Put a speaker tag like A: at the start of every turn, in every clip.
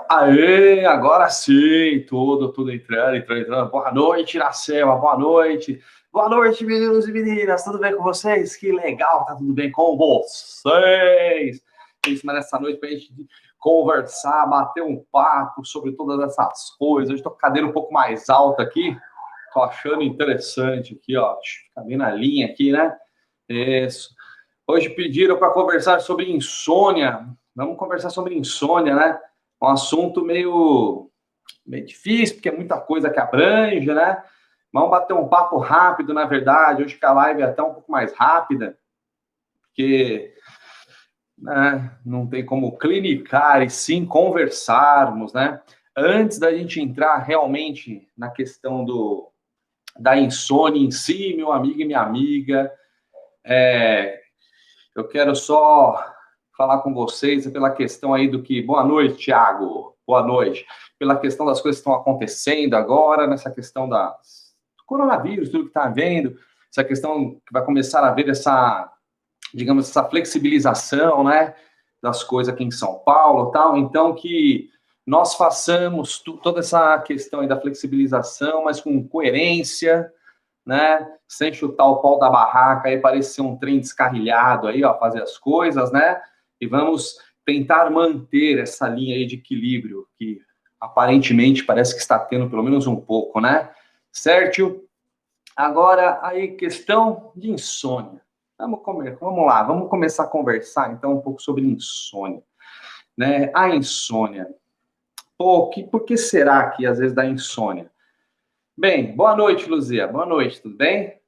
A: Aê, agora sim, tudo entrando. Boa noite, Iracema, boa noite. Boa noite, meninos e meninas, tudo bem com vocês? Que legal, tá tudo bem com vocês? Isso, mas nessa noite pra gente conversar, bater um papo sobre todas essas coisas. Hoje tô com a cadeira um pouco mais alta aqui, tô achando interessante aqui, ó. Deixa eu ficar bem na linha aqui, né? Isso. Hoje pediram para conversar sobre insônia. Vamos conversar sobre insônia, né? Um assunto meio difícil, porque é muita coisa que abrange, né? Vamos bater um papo rápido, na verdade. Hoje que a live é até um pouco mais rápida, porque né, não tem como clinicar e sim conversarmos, né? Antes da gente entrar realmente na questão da insônia em si, meu amigo e minha amiga, eu quero só falar com vocês pela questão aí do que... Boa noite, Thiago. Boa noite. Pela questão das coisas que estão acontecendo agora, nessa questão do coronavírus, tudo que está havendo, essa questão que vai começar a haver essa, digamos, essa flexibilização, né, das coisas aqui em São Paulo e tal. Então, que nós façamos toda essa questão aí da flexibilização, mas com coerência, né? Sem chutar o pau da barraca e parecer um trem descarrilhado aí, ó, fazer as coisas, né? E vamos tentar manter essa linha aí de equilíbrio que aparentemente parece que está tendo pelo menos um pouco, né? Certo? Agora, aí, questão de insônia. Vamos lá, vamos começar a conversar então um pouco sobre insônia, né? A insônia. Pô, por que será que às vezes dá insônia? Bem, boa noite, Luzia. Boa noite, tudo bem?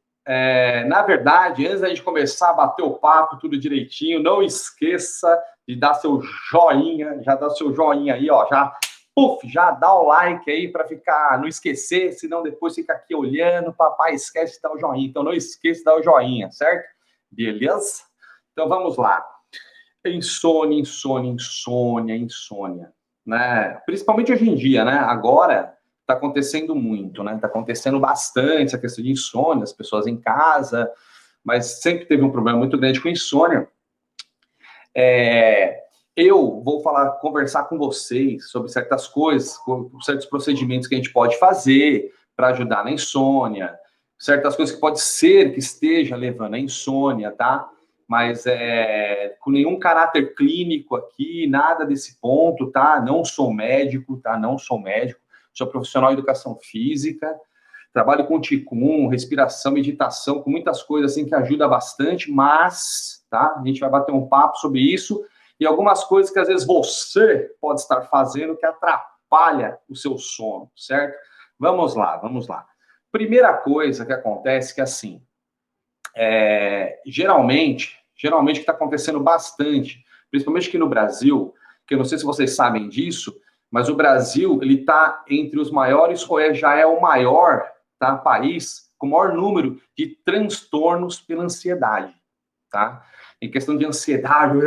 A: Na verdade, antes da gente começar a bater o papo, tudo direitinho, não esqueça de dar seu joinha, já dá seu joinha aí, ó, já dá o like aí para ficar, não esquecer, senão depois fica aqui olhando, papai esquece de dar o joinha, então não esqueça de dar o joinha, certo? Beleza? Então vamos lá. Insônia, né? Principalmente hoje em dia, né? Agora está acontecendo muito, né? Está acontecendo bastante essa questão de insônia, as pessoas em casa, mas sempre teve um problema muito grande com insônia. Eu vou conversar com vocês sobre certas coisas, certos procedimentos que a gente pode fazer para ajudar na insônia, certas coisas que pode ser que esteja levando à insônia, tá? Mas com nenhum caráter clínico aqui, nada desse ponto, tá? Não sou médico, tá? Não sou médico, sou profissional de educação física, trabalho com Qigong, respiração, meditação, com muitas coisas assim que ajuda bastante, mas, tá? A gente vai bater um papo sobre isso e algumas coisas que às vezes você pode estar fazendo que atrapalha o seu sono, certo? Vamos lá. Primeira coisa que acontece que assim, geralmente o que está acontecendo bastante, principalmente aqui no Brasil, que eu não sei se vocês sabem disso, mas o Brasil, ele está entre os maiores, ou já é o maior, tá, país com o maior número de transtornos pela ansiedade, tá? Em questão de ansiedade,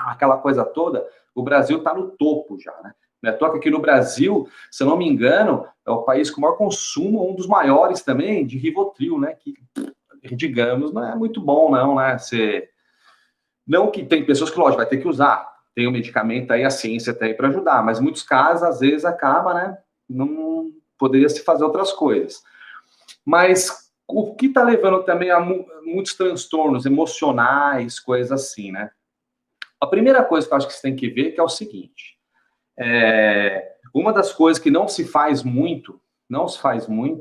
A: aquela coisa toda, o Brasil está no topo já, né? Não é à toa que aqui no Brasil, se eu não me engano, é o país com o maior consumo, um dos maiores também, de Rivotril, né? Que, digamos, não é muito bom, não, né? Não que tem pessoas que, lógico, vai ter que usar, tem o medicamento aí, a ciência tá aí para ajudar, mas em muitos casos, às vezes, acaba, né? Não poderia se fazer outras coisas. Mas o que está levando também a muitos transtornos emocionais, coisas assim, né? A primeira coisa que eu acho que você tem que ver que é o seguinte: uma das coisas que não se faz muito,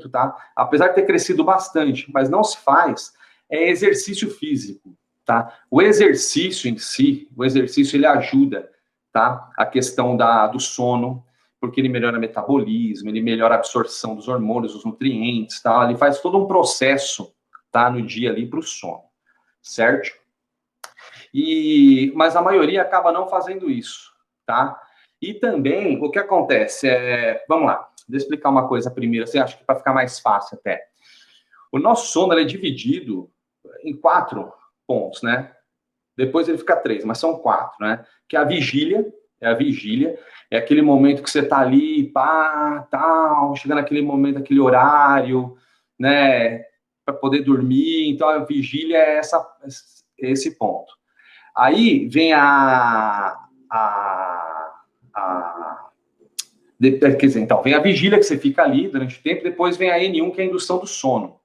A: tá? Apesar de ter crescido bastante, mas não se faz, é exercício físico, tá? O exercício em si, ele ajuda, tá? A questão do sono, porque ele melhora o metabolismo, ele melhora a absorção dos hormônios, dos nutrientes, tá? Ele faz todo um processo, tá? No dia ali para o sono, certo? Mas a maioria acaba não fazendo isso, tá? E também, o que acontece vamos lá, deixa eu explicar uma coisa primeiro, assim, acho que para ficar mais fácil até. O nosso sono ele é dividido em 4 pontos, né? Depois ele fica 3, mas são 4, né? Que é a vigília, é aquele momento que você tá ali, pá, tal, chegando naquele momento, aquele horário, né? Para poder dormir. Então a vigília é esse ponto. Aí vem a Quer dizer, então, vem a vigília, que você fica ali durante o tempo, depois vem a N1, que é a indução do sono.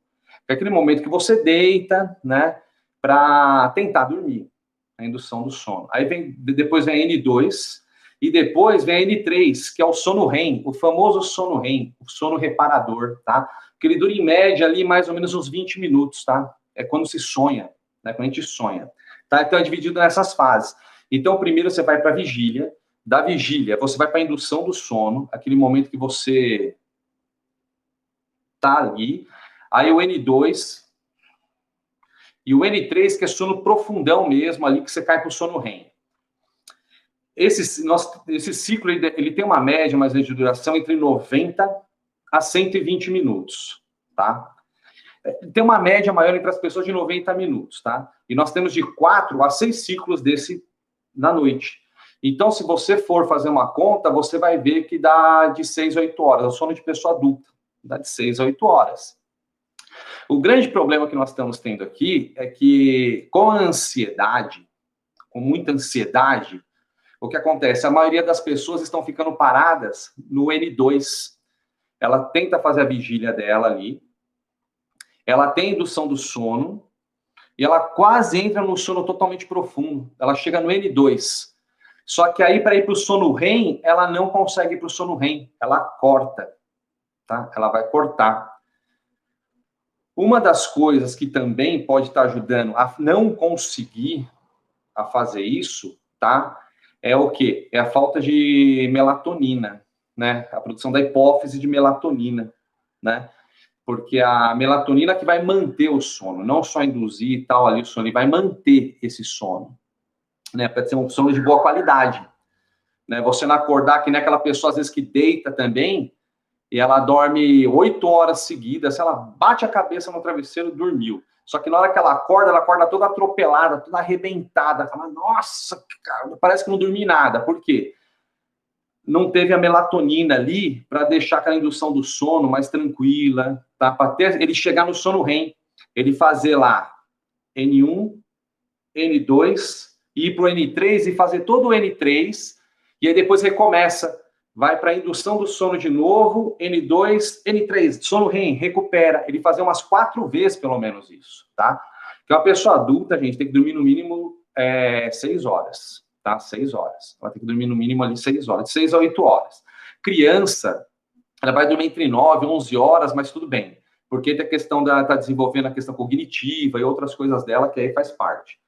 A: É aquele momento que você deita, né, para tentar dormir, a indução do sono. Aí depois vem a N2, e depois vem a N3, que é o sono REM, o famoso sono REM, o sono reparador, tá? Que ele dura em média ali mais ou menos uns 20 minutos, tá? É quando se sonha, né? Quando a gente sonha, tá? Então é dividido nessas fases. Então primeiro você vai para a vigília, da vigília você vai para a indução do sono, aquele momento que você tá ali. Aí o N2 e o N3, que é sono profundão mesmo, ali que você cai para o sono REM. Esse ciclo ele tem uma média, mais de duração entre 90 a 120 minutos, tá? Tem uma média maior entre as pessoas de 90 minutos, tá? E nós temos de 4 a 6 ciclos desse na noite. Então, se você for fazer uma conta, você vai ver que dá de 6 a 8 horas. É o sono de pessoa adulta, dá de 6 a 8 horas. O grande problema que nós estamos tendo aqui é que, com a ansiedade, com muita ansiedade, o que acontece? A maioria das pessoas estão ficando paradas no N2. Ela tenta fazer a vigília dela ali, ela tem indução do sono, e ela quase entra no sono totalmente profundo. Ela chega no N2. Só que aí, para ir para o sono REM, ela não consegue ir para o sono REM. Ela corta, tá? Ela vai cortar. Uma das coisas que também pode estar ajudando a não conseguir a fazer isso, tá? É o quê? É a falta de melatonina, né? A produção da hipófise de melatonina, né? Porque a melatonina que vai manter o sono, não só induzir e tal ali o sono, ele vai manter esse sono, né? Para ser um sono de boa qualidade, né? Você não acordar que nem aquela pessoa às vezes que deita também e ela dorme 8 horas seguidas, se ela bate a cabeça no travesseiro, dormiu. Só que na hora que ela acorda toda atropelada, toda arrebentada. Fala, nossa, cara, parece que não dormi nada. Por quê? Não teve a melatonina ali para deixar aquela indução do sono mais tranquila, tá? Para até ele chegar no sono REM, ele fazer lá N1, N2, ir para o N3 e fazer todo o N3, e aí depois recomeça, vai para a indução do sono de novo, N2, N3, sono REM, recupera. Ele fazer umas 4 vezes, pelo menos, isso, tá? Porque uma pessoa adulta, gente, tem que dormir no mínimo 6 horas, tá? 6 horas. Ela tem que dormir no mínimo ali 6 horas, de 6 a 8 horas. Criança, ela vai dormir entre 9 e 11 horas, mas tudo bem. Porque tem a questão tá desenvolvendo a questão cognitiva e outras coisas dela, que aí faz parte.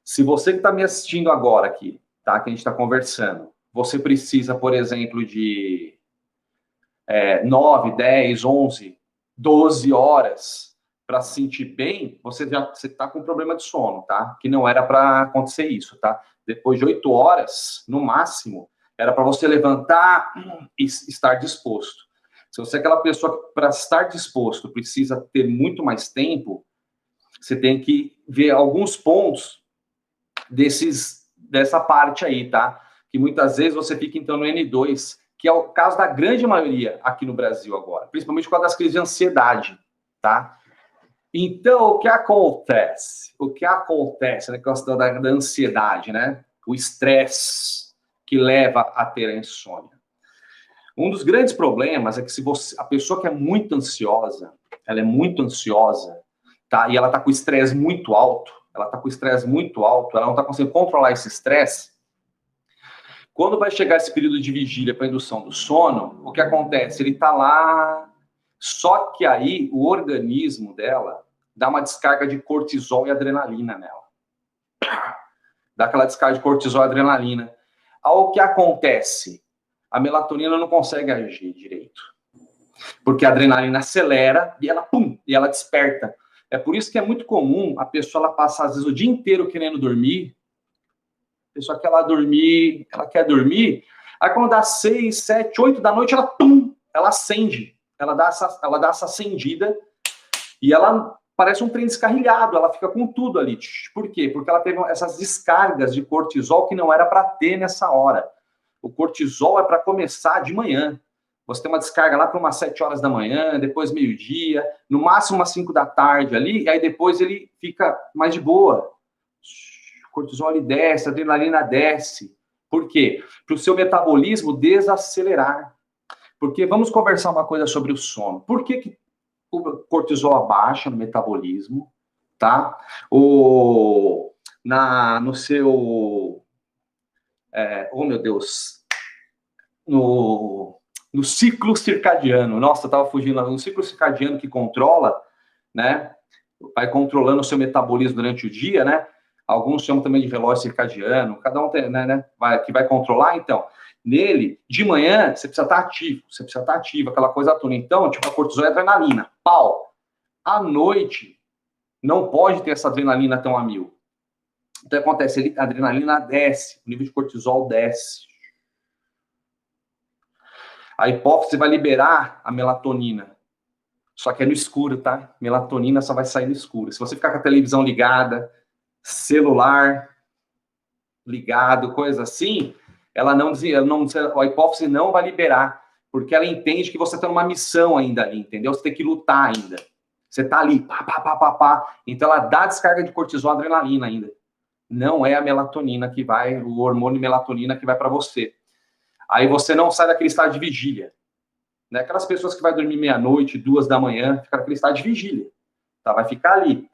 A: Se você que está me assistindo agora aqui, tá? Que a gente está conversando, você precisa, por exemplo, de 9, 10, 11, 12 horas para se sentir bem, você está com problema de sono, tá? Que não era para acontecer isso, tá? Depois de 8 horas, no máximo, era para você levantar e estar disposto. Se você é aquela pessoa que, para estar disposto, precisa ter muito mais tempo, você tem que ver alguns pontos dessa parte aí, tá? Que muitas vezes você fica então no N2, que é o caso da grande maioria aqui no Brasil agora, principalmente por causa das crises de ansiedade, tá? Então, o que acontece? O que acontece na questão da ansiedade, né? O estresse que leva a ter a insônia. Um dos grandes problemas é que se a pessoa que é muito ansiosa, ela é muito ansiosa, tá? E ela tá com estresse muito alto, ela não tá conseguindo controlar esse estresse. Quando vai chegar esse período de vigília para indução do sono, o que acontece? Ele tá lá, só que aí o organismo dela dá uma descarga de cortisol e adrenalina nela. Dá aquela descarga de cortisol e adrenalina. Ao que acontece? A melatonina não consegue agir direito. Porque a adrenalina acelera e ela desperta. É por isso que é muito comum a pessoa ela passar, às vezes, o dia inteiro querendo dormir. A pessoa quer dormir, ela quer dormir. Aí quando dá 6, 7, 8 da noite, ela acende. Ela dá essa acendida e ela parece um trem descarrilhado, ela fica com tudo ali. Por quê? Porque ela teve essas descargas de cortisol que não era para ter nessa hora. O cortisol é para começar de manhã. Você tem uma descarga lá para umas 7 horas da manhã, depois meio-dia, no máximo umas 5 da tarde ali, e aí depois ele fica mais de boa. O cortisol ele desce, a adrenalina desce. Por quê? Para o seu metabolismo desacelerar. Porque vamos conversar uma coisa sobre o sono. Por que o cortisol abaixa no metabolismo, tá? No seu... oh, meu Deus... No ciclo circadiano. Nossa, eu tava fugindo lá. No ciclo circadiano que controla, né? Vai controlando o seu metabolismo durante o dia, né? Alguns chamam também de relógio circadiano. Cada um tem, né? Que vai controlar, então. Nele, de manhã, você precisa estar ativo. Você precisa estar ativo, aquela coisa toda. Então, tipo, a cortisol é adrenalina. Pau. À noite, não pode ter essa adrenalina tão a mil. Então, acontece, a adrenalina desce, o nível de cortisol desce. A hipófise vai liberar a melatonina. Só que é no escuro, tá? Melatonina só vai sair no escuro. Se você ficar com a televisão ligada, celular ligado, coisa assim, a hipófise não vai liberar, porque ela entende que você está numa missão ainda ali, entendeu? Você tem que lutar ainda. Você tá ali, pá, pá, pá, pá, pá. Então ela dá descarga de cortisol, adrenalina ainda. Não é a melatonina que vai, o hormônio melatonina que vai para você. Aí você não sai daquele estado de vigília. Né? Aquelas pessoas que vai dormir meia-noite, 2 da manhã, fica naquele estado de vigília. Tá? Vai ficar ali.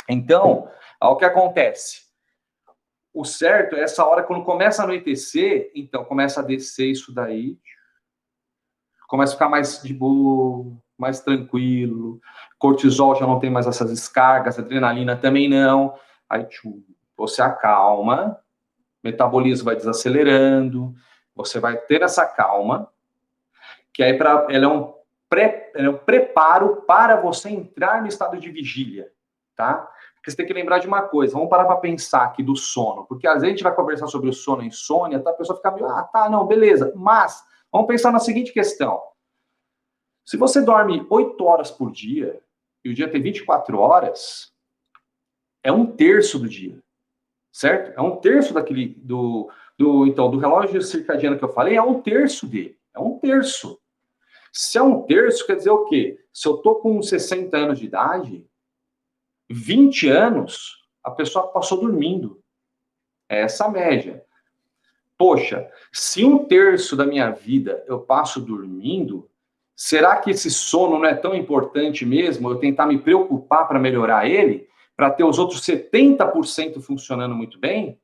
A: Então, o que acontece? O certo é essa hora, quando começa a anoitecer, então começa a descer isso daí, começa a ficar mais de boa, mais tranquilo, cortisol já não tem mais essas descargas, adrenalina também não, aí você acalma, metabolismo vai desacelerando, você vai ter essa calma, que aí ela é um preparo para você entrar no estado de vigília, tá? Porque você tem que lembrar de uma coisa, vamos parar para pensar aqui do sono, porque às vezes a gente vai conversar sobre o sono e insônia, tá? A pessoa fica meio, tá, não, beleza, mas vamos pensar na seguinte questão. Se você dorme 8 horas por dia, e o dia tem 24 horas, é 1/3 do dia, certo? É 1/3 daquele, do relógio circadiano que eu falei, é 1/3 dele, é 1/3. Se é 1/3, quer dizer o quê? Se eu tô com 60 anos de idade, 20 anos, a pessoa passou dormindo. É essa a média. Poxa, se 1/3 da minha vida eu passo dormindo, será que esse sono não é tão importante mesmo? Eu tentar me preocupar para melhorar ele, para ter os outros 70% funcionando muito bem?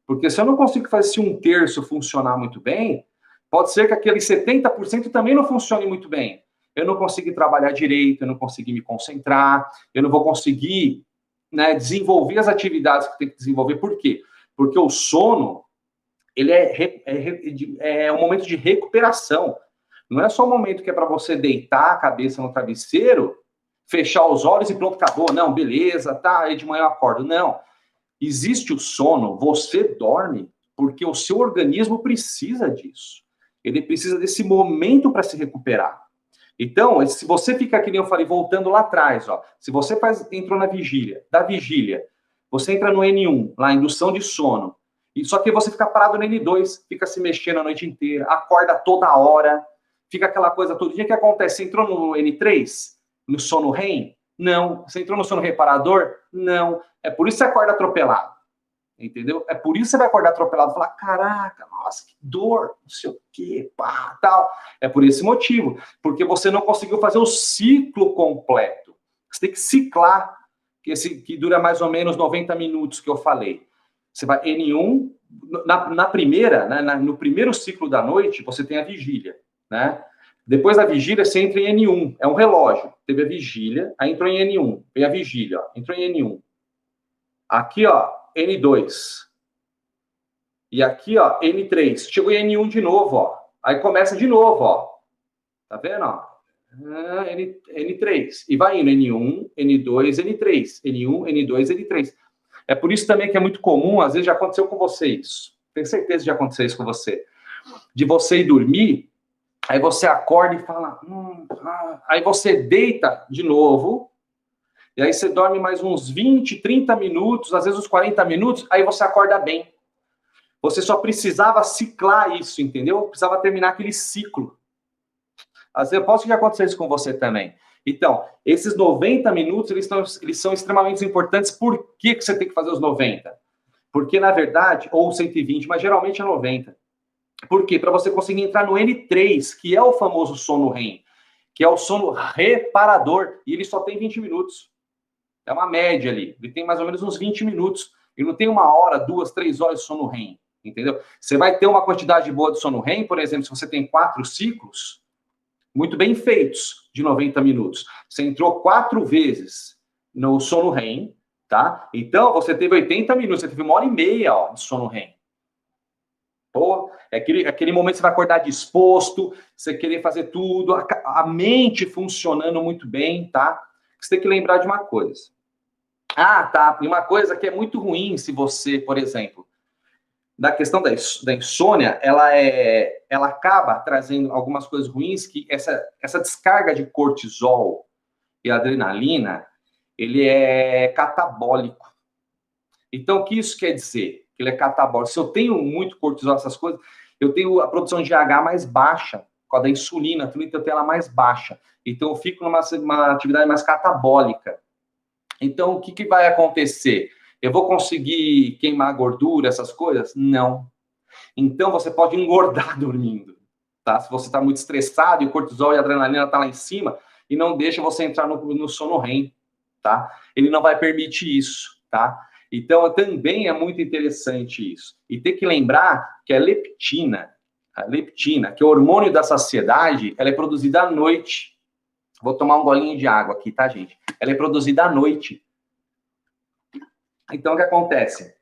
A: Porque se eu não consigo fazer esse 1/3 funcionar muito bem, pode ser que aquele 70% também não funcione muito bem. Eu não consigo trabalhar direito, eu não consigo me concentrar, eu não vou conseguir, né, desenvolver as atividades que tem que desenvolver. Por quê? Porque o sono, ele é um momento de recuperação. Não é só um momento que é para você deitar a cabeça no travesseiro, fechar os olhos e pronto, acabou. Não, beleza, tá, aí de manhã eu acordo. Não. Existe o sono, você dorme porque o seu organismo precisa disso. Ele precisa desse momento para se recuperar. Então, se você fica, que nem eu falei, voltando lá atrás, ó, se você entrou na vigília, da vigília, você entra no N1, lá, indução de sono, e só que você fica parado no N2, fica se mexendo a noite inteira, acorda toda hora, fica aquela coisa todo dia. O que acontece? Você entrou no N3, no sono REM? Não. Você entrou no sono reparador? Não. É por isso que você acorda atropelado. Entendeu? É por isso que você vai acordar atropelado e falar, caraca, nossa, que dor, não sei o quê, pá, tal. É por esse motivo. Porque você não conseguiu fazer o ciclo completo. Você tem que ciclar, que dura mais ou menos 90 minutos que eu falei. Você vai N1, na primeira, né, no primeiro ciclo da noite, você tem a vigília, né? Depois da vigília, você entra em N1, é um relógio. Teve a vigília, aí entrou em N1, vem a vigília, ó, entrou em N1. Aqui, ó, N2. E aqui, ó, N3. Chegou em N1 de novo, ó. Aí começa de novo, ó. Tá vendo, ó? N3. E vai indo N1, N2, N3. N1, N2, N3. É por isso também que é muito comum, às vezes já aconteceu com você isso. Tenho certeza de acontecer isso com você. De você ir dormir, aí você acorda e fala... Aí você deita de novo... E aí você dorme mais uns 20, 30 minutos, às vezes uns 40 minutos, aí você acorda bem. Você só precisava ciclar isso, entendeu? Precisava terminar aquele ciclo. Às vezes, eu posso que aconteça isso com você também. Então, esses 90 minutos, eles são extremamente importantes. Por que você tem que fazer os 90? Porque, na verdade, ou 120, mas geralmente é 90. Por quê? Para você conseguir entrar no N3, que é o famoso sono REM, que é o sono reparador, e ele só tem 20 minutos. É uma média ali. Ele tem mais ou menos uns 20 minutos. E não tem 1 hora, 2, 3 horas de sono REM. Entendeu? Você vai ter uma quantidade boa de sono REM, por exemplo, se você tem 4 ciclos, muito bem feitos, de 90 minutos. Você entrou 4 vezes no sono REM, tá? Então, você teve 80 minutos, você teve 1 hora e meia de sono REM. Pô, é aquele momento que você vai acordar disposto, você querer fazer tudo, a mente funcionando muito bem, tá? Você tem que lembrar de uma coisa. Ah, tá. E uma coisa que é muito ruim se você, por exemplo, da questão da insônia, ela acaba trazendo algumas coisas ruins, que essa descarga de cortisol e adrenalina, ele é catabólico. Então, o que isso quer dizer? Que ele é catabólico. Se eu tenho muito cortisol, essas coisas, eu tenho a produção de H mais baixa, por causa da insulina, então eu tenho ela mais baixa. Então, eu fico numa atividade mais catabólica. Então, o que vai acontecer? Eu vou conseguir queimar gordura, essas coisas? Não. Então, você pode engordar dormindo, tá? Se você está muito estressado e o cortisol e a adrenalina estão lá em cima, e não deixa você entrar no sono REM, tá? Ele não vai permitir isso, tá? Então, também é muito interessante isso. E tem que lembrar que a leptina, que é o hormônio da saciedade, ela é produzida à noite. Vou tomar um golinho de água aqui, tá, gente? Ela é produzida à noite. Então, o que acontece?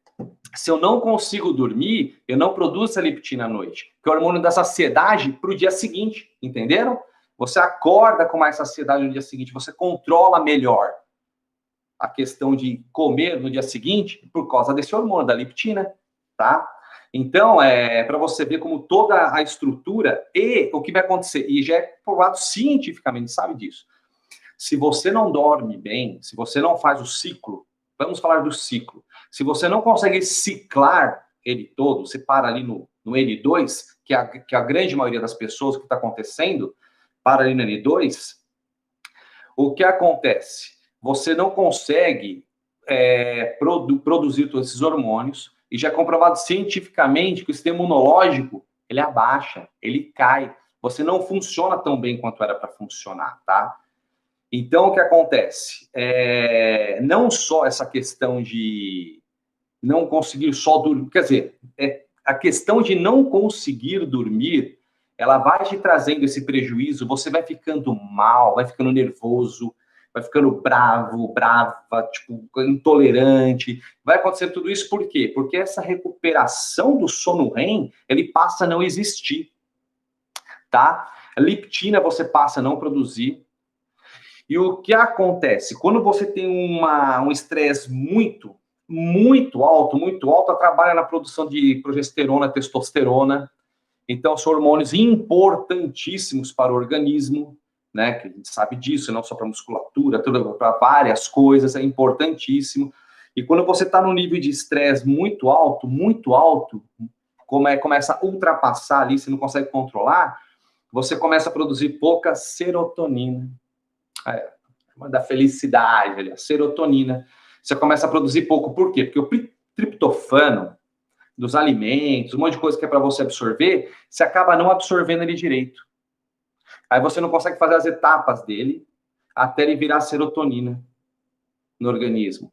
A: Se eu não consigo dormir, eu não produzo essa leptina à noite, que é o hormônio da saciedade para o dia seguinte, entenderam? Você acorda com mais saciedade no dia seguinte, você controla melhor a questão de comer no dia seguinte por causa desse hormônio, da leptina, tá? Então, para você ver como toda a estrutura e o que vai acontecer, e já é provado cientificamente, sabe disso. Se você não dorme bem, se você não faz o ciclo, vamos falar do ciclo, se você não consegue ciclar ele todo, você para ali no N2, que a grande maioria das pessoas que está acontecendo, para ali no N2, o que acontece? Você não consegue produzir todos esses hormônios, e já é comprovado cientificamente que o sistema imunológico, ele abaixa, ele cai. Você não funciona tão bem quanto era para funcionar, tá? Então, o que acontece? Não só essa questão de não conseguir só dormir, quer dizer, a questão de não conseguir dormir, ela vai te trazendo esse prejuízo, você vai ficando mal, vai ficando nervoso, vai ficando bravo, brava, tipo, intolerante, vai acontecer tudo isso por quê? Porque essa recuperação do sono REM, ele passa a não existir, tá? A leptina você passa a não produzir. E o que acontece? Quando você tem um estresse muito alto, trabalha na produção de progesterona, testosterona. Então, são hormônios importantíssimos para o organismo, né? Que a gente sabe disso, não só para musculatura, para várias coisas, é importantíssimo. E quando você está no nível de estresse muito alto, começa a ultrapassar ali, você não consegue controlar, você começa a produzir pouca serotonina. Da felicidade, a serotonina. Você começa a produzir pouco. Por quê? Porque o triptofano dos alimentos, um monte de coisa que é para você absorver, você acaba não absorvendo ele direito. Aí você não consegue fazer as etapas dele até ele virar serotonina no organismo.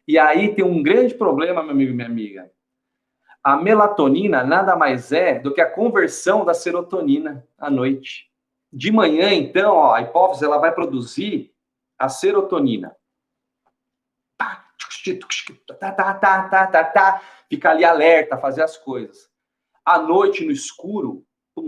A: E aí tem um grande problema, meu amigo e minha amiga. A melatonina nada mais é do que a conversão da serotonina à noite. De manhã, então, a hipófise ela vai produzir a serotonina. Ficar ali alerta, fazer as coisas. À noite, no escuro,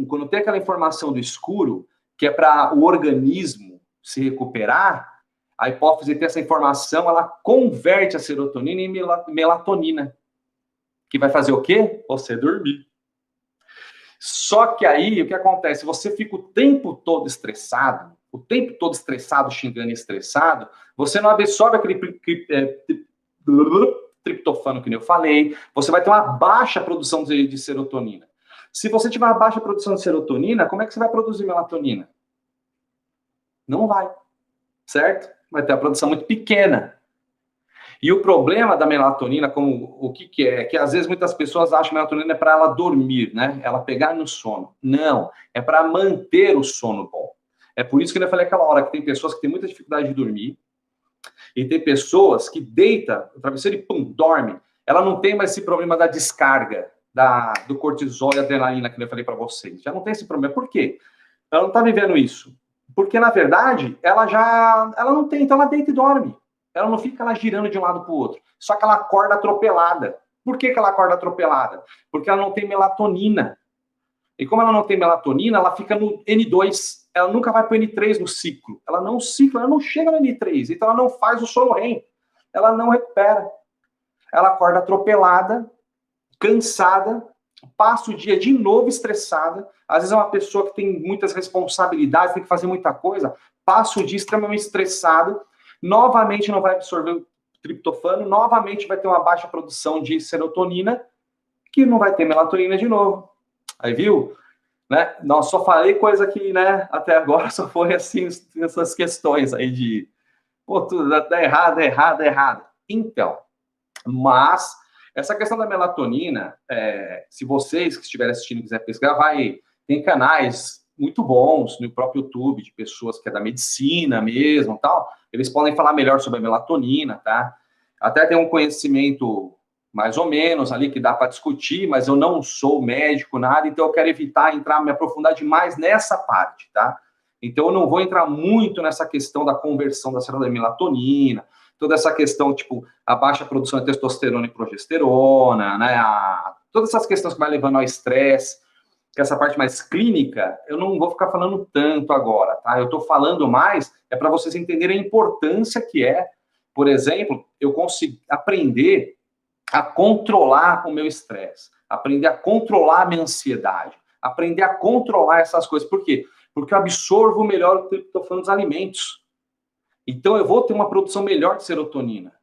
A: quando tem aquela informação do escuro, que é para o organismo se recuperar, a hipófise tem essa informação, ela converte a serotonina em melatonina, que vai fazer o quê? Você dormir. Só que aí, o que acontece? Você fica o tempo todo estressado, xingando e estressado, você não absorve aquele triptofano que eu falei, você vai ter uma baixa produção de serotonina. Se você tiver uma baixa produção de serotonina, como é que você vai produzir melatonina? Não vai, certo? Vai ter uma produção muito pequena. E o problema da melatonina, como o que é? Que às vezes muitas pessoas acham que a melatonina é para ela dormir, né? Ela pegar no sono. Não, é para manter o sono bom. É por isso que eu falei aquela hora que tem pessoas que têm muita dificuldade de dormir e tem pessoas que deita o travesseiro e pum, dorme. Ela não tem mais esse problema da descarga do cortisol e adrenalina que eu falei para vocês. Já não tem esse problema. Por quê? Ela não está vivendo isso. Porque, na verdade, ela não tem, então ela deita e dorme. Ela não fica lá girando de um lado para o outro. Só que ela acorda atropelada. Por que ela acorda atropelada? Porque ela não tem melatonina. E como ela não tem melatonina, ela fica no N2. Ela nunca vai para o N3 no ciclo. Ela não cicla, ela não chega no N3. Então ela não faz o sono REM. Ela não recupera. Ela acorda atropelada, cansada, passa o dia de novo estressada. Às vezes é uma pessoa que tem muitas responsabilidades, tem que fazer muita coisa, passa o dia extremamente estressado, novamente não vai absorver o triptofano, novamente vai ter uma baixa produção de serotonina, que não vai ter melatonina de novo. Aí, viu? Né? Não, só falei coisa que, né, até agora só foi assim, essas questões aí de, pô, tudo dá errado, é errado, é errado. Então, mas essa questão da melatonina, se vocês que estiverem assistindo quiser pesquisar, tem canais muito bons no próprio YouTube de pessoas que é da medicina mesmo, tal. Eles podem falar melhor sobre a melatonina, tá? Até tem um conhecimento mais ou menos ali que dá para discutir, mas eu não sou médico, nada, então eu quero evitar me aprofundar demais nessa parte, tá? Então eu não vou entrar muito nessa questão da conversão da célula da melatonina, toda essa questão, tipo, a baixa produção de testosterona e progesterona, né? Todas essas questões que vai levando ao estresse, que essa parte mais clínica, eu não vou ficar falando tanto agora, tá? Eu estou falando mais, para vocês entenderem a importância que é, por exemplo, eu consigo aprender a controlar o meu estresse, aprender a controlar a minha ansiedade, aprender a controlar essas coisas. Por quê? Porque eu absorvo melhor o triptofano dos alimentos. Então, eu vou ter uma produção melhor de serotonina.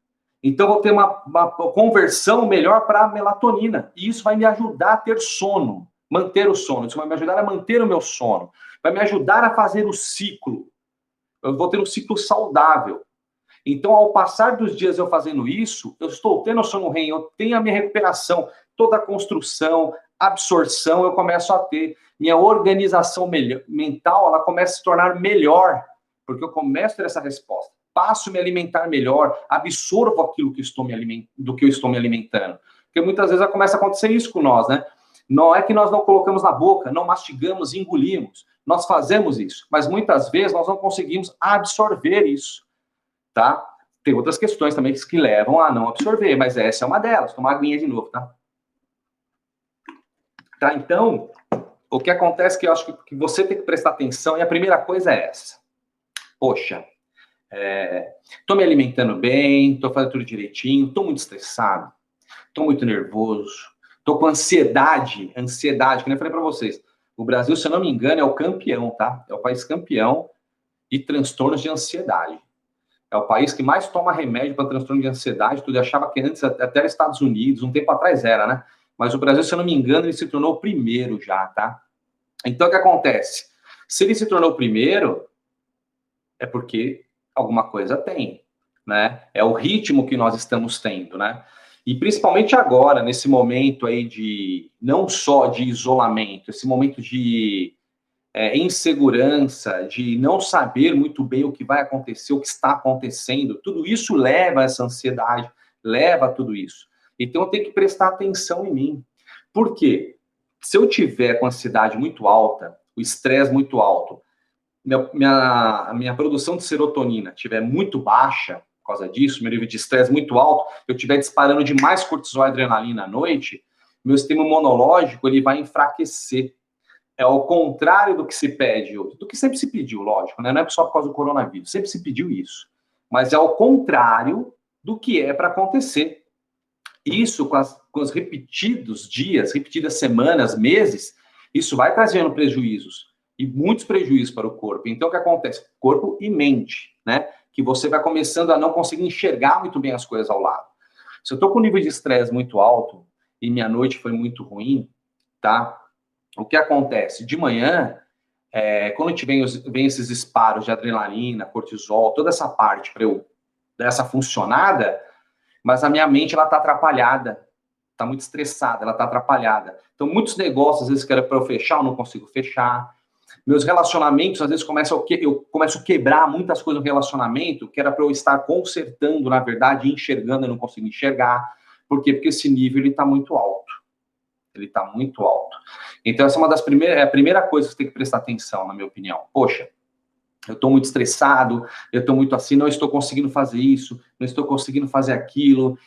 A: Então, eu vou ter uma conversão melhor para a melatonina. E isso vai me ajudar a ter sono, manter o sono. Isso vai me ajudar a manter o meu sono. Vai me ajudar a fazer o ciclo. Eu vou ter um ciclo saudável. Então, ao passar dos dias eu fazendo isso, eu estou tendo o sono REM, eu tenho a minha recuperação, toda a construção, absorção, eu começo a ter. Minha organização mental, ela começa a se tornar melhor, porque eu começo a ter essa resposta. Passo a me alimentar melhor, absorvo aquilo que do que eu estou me alimentando. Porque muitas vezes começa a acontecer isso com nós, né? Não é que nós não colocamos na boca, não mastigamos, engolimos. Nós fazemos isso, mas muitas vezes nós não conseguimos absorver isso. Tá? Tem outras questões também que levam a não absorver, mas essa é uma delas. Tomar aguinha de novo, tá? Tá, então, o que acontece que eu acho que você tem que prestar atenção, e a primeira coisa é essa. Poxa, tô me alimentando bem, tô fazendo tudo direitinho, tô muito estressado, tô muito nervoso, tô com ansiedade, que nem eu falei para vocês. O Brasil, se eu não me engano, é o campeão, tá? É o país campeão de transtornos de ansiedade. É o país que mais toma remédio para transtorno de ansiedade. Tudo achava que antes até era Estados Unidos, um tempo atrás era, né? Mas o Brasil, se eu não me engano, ele se tornou o primeiro já, tá? Então, o que acontece? Se ele se tornou o primeiro, é porque alguma coisa tem, né? É o ritmo que nós estamos tendo, né? E principalmente agora, nesse momento aí de, não só de isolamento, esse momento de insegurança, de não saber muito bem o que vai acontecer, o que está acontecendo, tudo isso leva a essa ansiedade, leva a tudo isso. Então, eu tenho que prestar atenção em mim. Por quê? Se eu tiver com a ansiedade muito alta, o estresse muito alto, minha produção de serotonina estiver muito baixa por causa disso, meu nível de estresse muito alto, eu estiver disparando demais cortisol e adrenalina à noite, meu sistema imunológico ele vai enfraquecer. É ao contrário do que se pede, do que sempre se pediu, lógico, né? Não é só por causa do coronavírus, sempre se pediu isso. Mas é ao contrário do que é para acontecer. Isso com os repetidos dias, repetidas semanas, meses, isso vai trazendo prejuízos, e muitos prejuízos para o corpo. Então, o que acontece? Corpo e mente, né? Que você vai começando a não conseguir enxergar muito bem as coisas ao lado. Se eu estou com um nível de estresse muito alto, e minha noite foi muito ruim, tá? O que acontece? De manhã, quando vem esses disparos de adrenalina, cortisol, toda essa parte para eu dar essa funcionada, mas a minha mente, ela tá atrapalhada, tá muito estressada, ela tá atrapalhada. Então, muitos negócios, às vezes, que era para eu fechar, eu não consigo fechar. Meus relacionamentos, às vezes, eu começo a quebrar muitas coisas no relacionamento, que era para eu estar consertando, na verdade, enxergando, eu não consigo enxergar. Por quê? Porque esse nível, ele tá muito alto. Ele tá muito alto. Então, essa é uma das primeiras, a primeira coisa que você tem que prestar atenção, na minha opinião. Poxa, eu estou muito estressado, eu estou muito assim, não estou conseguindo fazer isso, não estou conseguindo fazer aquilo.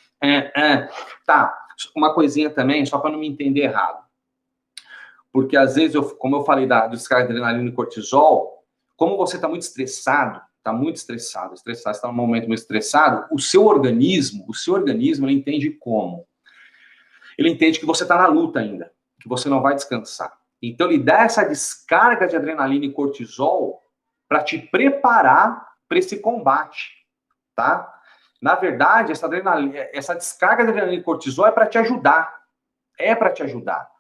A: Tá, uma coisinha também, só para não me entender errado. Porque às vezes, como eu falei do descarga de adrenalina e cortisol, como você está muito estressado, está num momento muito estressado, o seu organismo, ele entende como? Ele entende que você está na luta ainda, que você não vai descansar. Então, ele dá essa descarga de adrenalina e cortisol para te preparar para esse combate, tá? Na verdade, essa descarga de adrenalina e cortisol é para te ajudar. É para te ajudar.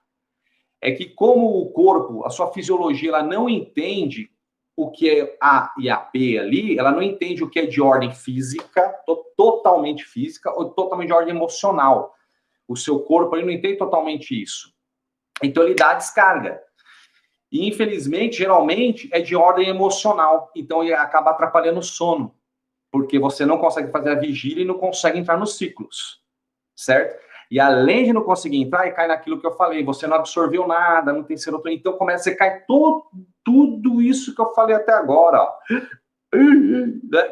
A: É que como o corpo, a sua fisiologia, ela não entende o que é A e a B ali, ela não entende o que é de ordem física, totalmente física, ou totalmente de ordem emocional. O seu corpo ele não entende totalmente isso. Então ele dá a descarga. E infelizmente, geralmente, é de ordem emocional. Então ele acaba atrapalhando o sono. Porque você não consegue fazer a vigília e não consegue entrar nos ciclos. Certo? E além de não conseguir entrar, e cai naquilo que eu falei, você não absorveu nada, não tem serotonina, então começa a cair tudo isso que eu falei até agora, ó.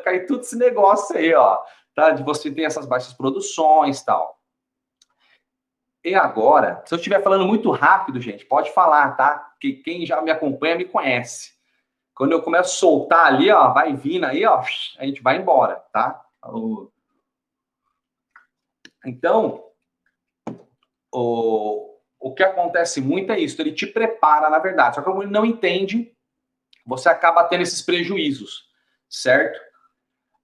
A: Cai tudo esse negócio aí, ó, tá? De você ter essas baixas produções e tal. E agora, se eu estiver falando muito rápido, gente, pode falar, tá? Porque quem já me acompanha me conhece. Quando eu começo a soltar ali, ó, vai vindo aí, ó, a gente vai embora, tá? Então, o que acontece muito é isso, ele te prepara, na verdade. Só que como ele não entende, você acaba tendo esses prejuízos, certo?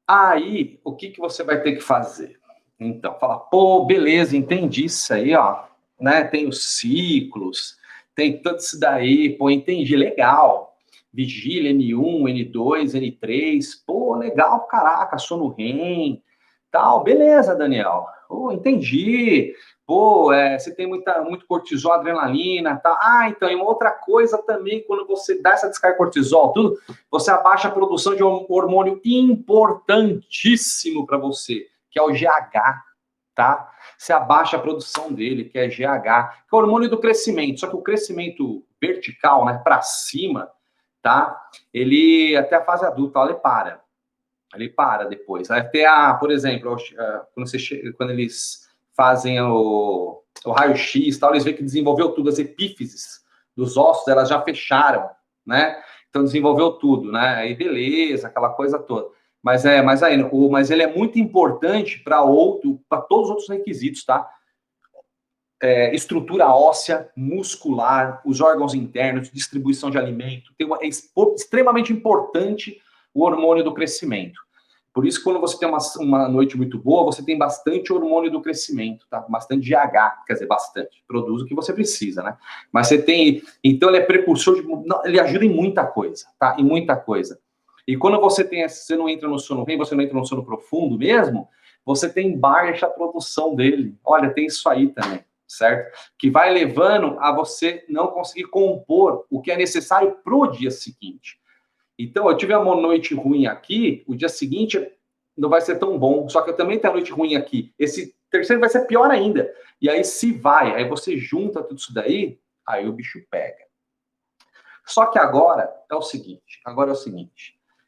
A: Aí, o que você vai ter que fazer? Então, fala, pô, beleza, entendi isso aí, ó, né? Tem os ciclos, tem tudo isso daí, pô, entendi, legal. Vigília, N1, N2, N3, pô, legal, caraca, sono REM, tal, beleza, Daniel. Pô, entendi. Pô, você tem muito cortisol, adrenalina, tá? Ah, então, e uma outra coisa também, quando você dá essa descarga de cortisol, tudo, você abaixa a produção de um hormônio importantíssimo para você, que é o GH, tá? Você abaixa a produção dele, que é GH, que é o hormônio do crescimento, só que o crescimento vertical, né, para cima, tá? Ele, até a fase adulta, ele para. Ele para depois. Até por exemplo, quando eles fazem o raio-x, tal, eles veem que desenvolveu tudo, as epífises dos ossos, elas já fecharam, né? Então desenvolveu tudo, né? Aí beleza, aquela coisa toda. Mas ele é muito importante para todos os outros requisitos, tá? Estrutura óssea, muscular, os órgãos internos, distribuição de alimento. É extremamente importante o hormônio do crescimento. Por isso, quando você tem uma noite muito boa, você tem bastante hormônio do crescimento, tá? Bastante GH, quer dizer, bastante. Produz o que você precisa, né? Mas você tem... Então, ele é precursor ele ajuda em muita coisa, tá? Em muita coisa. E quando você não entra no sono REM, você não entra no sono profundo mesmo, você tem baixa produção dele. Olha, tem isso aí também, certo? Que vai levando a você não conseguir compor o que é necessário pro dia seguinte. Então, eu tive uma noite ruim aqui, o dia seguinte não vai ser tão bom, só que eu também tenho a noite ruim aqui. Esse terceiro vai ser pior ainda. E aí, aí você junta tudo isso daí, aí o bicho pega. Só que agora é o seguinte,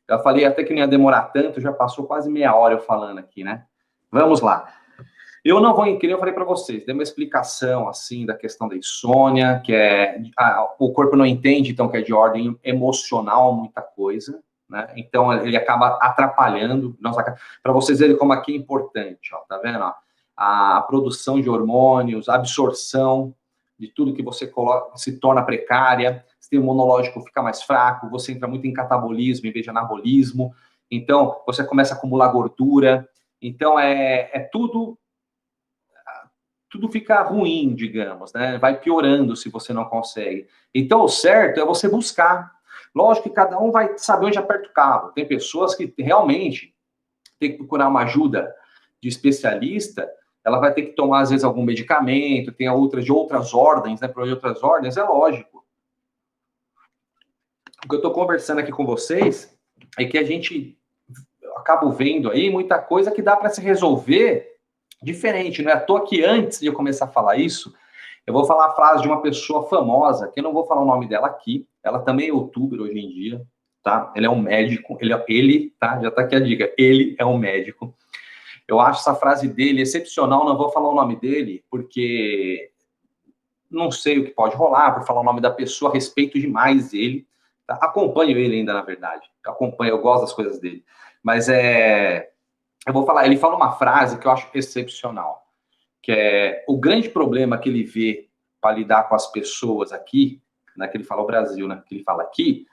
A: eu falei até que não ia demorar tanto, já passou quase meia hora eu falando aqui, né? Vamos lá. Eu não vou, que nem eu falei para vocês, dei uma explicação, assim, da questão da insônia, que o corpo não entende, então, que é de ordem emocional, muita coisa, né? Então, ele acaba atrapalhando, para vocês verem como aqui é importante, ó, tá vendo? Ó? A produção de hormônios, a absorção de tudo que você coloca, se torna precária, o sistema imunológico fica mais fraco, você entra muito em catabolismo em vez de anabolismo, então, você começa a acumular gordura, então, tudo fica ruim, digamos, né? Vai piorando se você não consegue. Então, o certo é você buscar. Lógico que cada um vai saber onde aperta o cabo. Tem pessoas que realmente têm que procurar uma ajuda de especialista, ela vai ter que tomar, às vezes, algum medicamento, tem outras de outras ordens, né? Para de outras ordens, é lógico. O que eu estou conversando aqui com vocês é que a gente acaba vendo aí muita coisa que dá para se resolver diferente, não é à toa que antes de eu começar a falar isso, eu vou falar a frase de uma pessoa famosa, que eu não vou falar o nome dela aqui, ela também é youtuber hoje em dia, tá? Ele é um médico, ele tá? Já tá aqui a dica, ele é um médico. Eu acho essa frase dele excepcional, não vou falar o nome dele, porque não sei o que pode rolar, por falar o nome da pessoa, respeito demais ele, tá? Acompanho ele ainda, na verdade, eu gosto das coisas dele, mas eu vou falar, ele fala uma frase que eu acho excepcional, que é o grande problema que ele vê para lidar com as pessoas aqui, né, que ele fala o Brasil, né, que ele fala aqui,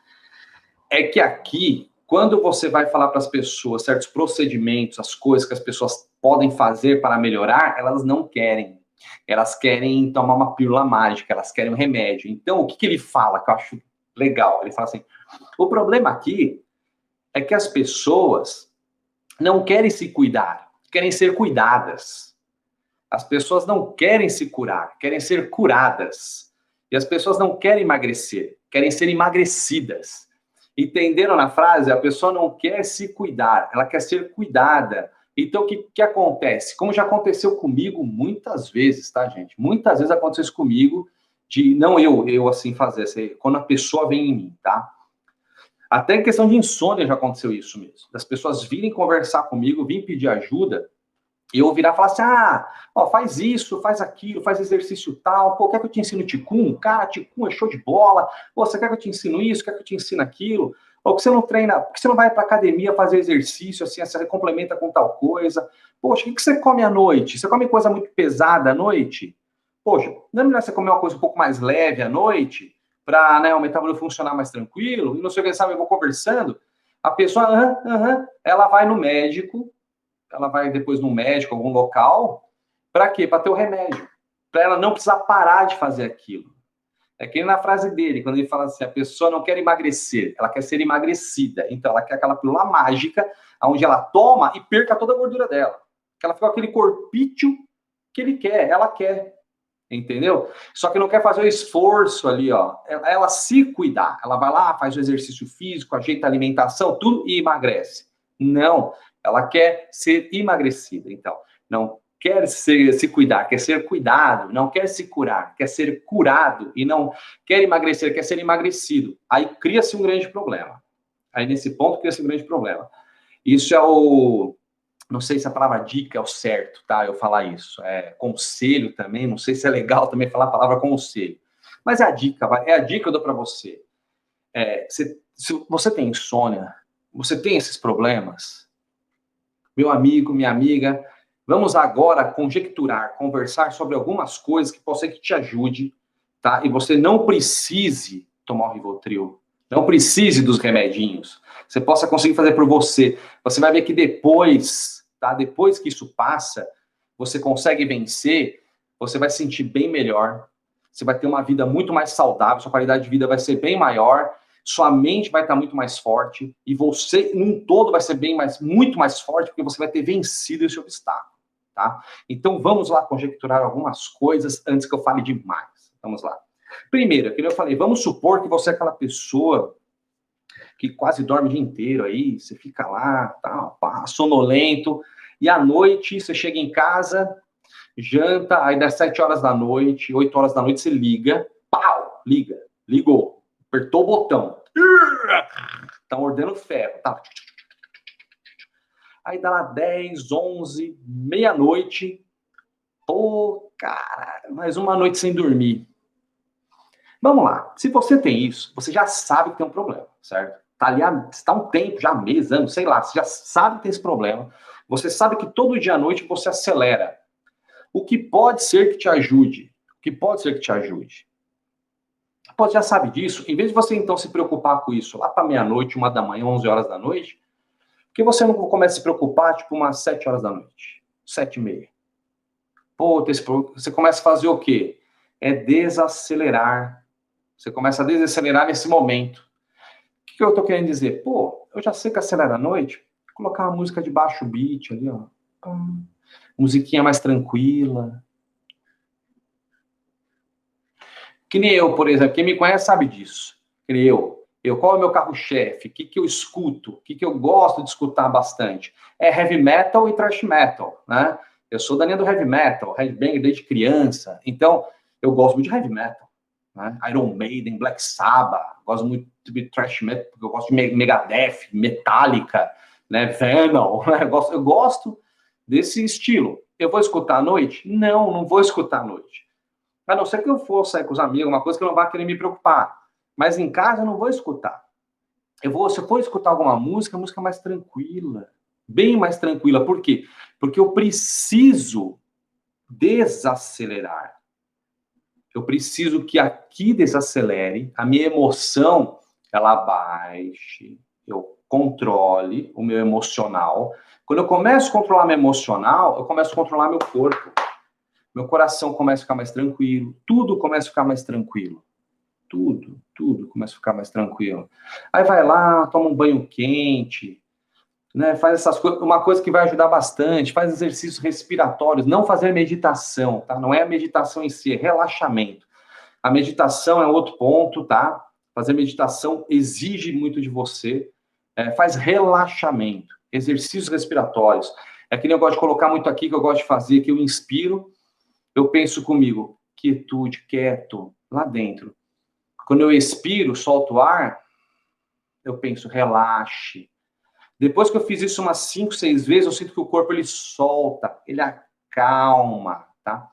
A: é que aqui, quando você vai falar para as pessoas certos procedimentos, as coisas que as pessoas podem fazer para melhorar, elas não querem. Elas querem tomar uma pílula mágica, elas querem um remédio. Então, o que ele fala, que eu acho legal? Ele fala assim, o problema aqui é que as pessoas não querem se cuidar, querem ser cuidadas. As pessoas não querem se curar, querem ser curadas. E as pessoas não querem emagrecer, querem ser emagrecidas. Entenderam na frase? A pessoa não quer se cuidar, ela quer ser cuidada. Então, o que acontece? Como já aconteceu comigo muitas vezes, tá, gente? Muitas vezes aconteceu isso comigo, de não eu assim fazer, assim, quando a pessoa vem em mim, tá? Até em questão de insônia já aconteceu isso mesmo. Das pessoas virem conversar comigo, virem pedir ajuda, e eu virar e falar assim, ó, faz isso, faz aquilo, faz exercício tal, pô, quer que eu te ensino Ticum? Cara, Ticum é show de bola, pô, você quer que eu te ensino isso, quer que eu te ensino aquilo? Ou que você não treina, por que você não vai pra academia fazer exercício, assim, você complementa com tal coisa? Poxa, o que você come à noite? Você come coisa muito pesada à noite? Poxa, não é melhor você comer uma coisa um pouco mais leve à noite, pra, né, o metabolismo funcionar mais tranquilo? E não sei o que, sabe, eu vou conversando, a pessoa, ela vai no médico, ela vai depois no médico, algum local, para quê? Para ter o remédio. Para ela não precisar parar de fazer aquilo. É que nem na frase dele, quando ele fala assim, a pessoa não quer emagrecer, ela quer ser emagrecida. Então, ela quer aquela pílula mágica, onde ela toma e perca toda a gordura dela. Que ela fica com aquele corpício que ele quer, ela quer. Entendeu? Só que não quer fazer o esforço ali, ó. Ela se cuidar. Ela vai lá, faz o exercício físico, ajeita a alimentação, tudo e emagrece. Não. Ela quer ser emagrecida. Então, não quer se cuidar, quer ser cuidado, não quer se curar, quer ser curado e não quer emagrecer, quer ser emagrecido. Aí cria-se um grande problema. Aí nesse ponto cria-se um grande problema. Isso é o... Não sei se a palavra dica é o certo, tá? Eu falar isso. É conselho também, não sei se é legal também falar a palavra conselho. Mas é a dica, é a dica que eu dou para você. Se você tem insônia, você tem esses problemas, meu amigo, minha amiga, vamos agora conjecturar, conversar sobre algumas coisas que possam que te ajude, tá? E você não precise tomar o Rivotril, não precise dos remedinhos. Você possa conseguir fazer por você. Você vai ver que depois, tá? Depois que isso passa, você consegue vencer, você vai se sentir bem melhor, você vai ter uma vida muito mais saudável, sua qualidade de vida vai ser bem maior, sua mente vai estar muito mais forte e você, num todo, vai ser muito mais forte, porque você vai ter vencido esse obstáculo, tá? Então, vamos lá conjecturar algumas coisas antes que eu fale demais. Vamos lá. Primeiro, aquilo eu falei, vamos supor que você é aquela pessoa que quase dorme o dia inteiro aí, você fica lá, tá, sonolento, e à noite você chega em casa, janta, aí das 7 horas da noite, 8 horas da noite, você liga, pau, ligou, apertou o botão, tá mordendo ferro, tá? Aí dá lá 10, 11, meia-noite, pô, cara, mais uma noite sem dormir. Vamos lá, se você tem isso, você já sabe que tem um problema, certo? Tá ali, está um tempo, já meses, anos, sei lá, você já sabe que tem esse problema, você sabe que todo dia à noite você acelera. O que pode ser que te ajude? O que pode ser que te ajude? Pô, já sabe disso? Em vez de você, então, se preocupar com isso lá para meia-noite, 1 da manhã, 11 horas da noite, por que você não começa a se preocupar, tipo, umas 7 horas da noite? 7h30. Pô, você começa a fazer o quê? É desacelerar. Você começa a desacelerar nesse momento. O que eu tô querendo dizer? Pô, eu já sei que acelera à noite, colocar uma música de baixo beat ali, ó. musiquinha mais tranquila. Que nem eu, por exemplo, quem me conhece sabe disso. Que nem eu. Qual é o meu carro-chefe? O que eu escuto? O que eu gosto de escutar bastante? É heavy metal e thrash metal, né? Eu sou da linha do heavy metal, headbanger desde criança. Então, eu gosto muito de heavy metal. Né? Iron Maiden, Black Sabbath. Gosto muito de thrash metal, porque eu gosto de Megadeth, Metallica, né? Venom. Né? Eu gosto desse estilo. Eu vou escutar à noite? Não vou escutar à noite. A não ser que eu for sair com os amigos, uma coisa que eu não vá querer me preocupar. Mas em casa eu não vou escutar. Se eu for escutar alguma música, música mais tranquila. Bem mais tranquila. Por quê? Porque eu preciso desacelerar. Eu preciso que aqui desacelere, a minha emoção, ela baixe, eu controle o meu emocional. Quando eu começo a controlar meu emocional, eu começo a controlar meu corpo. Meu coração começa a ficar mais tranquilo, tudo começa a ficar mais tranquilo. Tudo começa a ficar mais tranquilo. Aí vai lá, toma um banho quente, né? Faz essas coisas, uma coisa que vai ajudar bastante, faz exercícios respiratórios, não fazer meditação, tá? Não é a meditação em si, é relaxamento. A meditação é outro ponto, tá? Fazer meditação exige muito de você. Faz relaxamento, exercícios respiratórios. É que nem eu gosto de colocar muito aqui, que eu gosto de fazer, que eu inspiro, eu penso comigo, quietude, quieto, lá dentro. Quando eu expiro, solto o ar, eu penso, relaxe. Depois que eu fiz isso umas 5, 6 vezes, eu sinto que o corpo, ele solta, ele acalma, tá?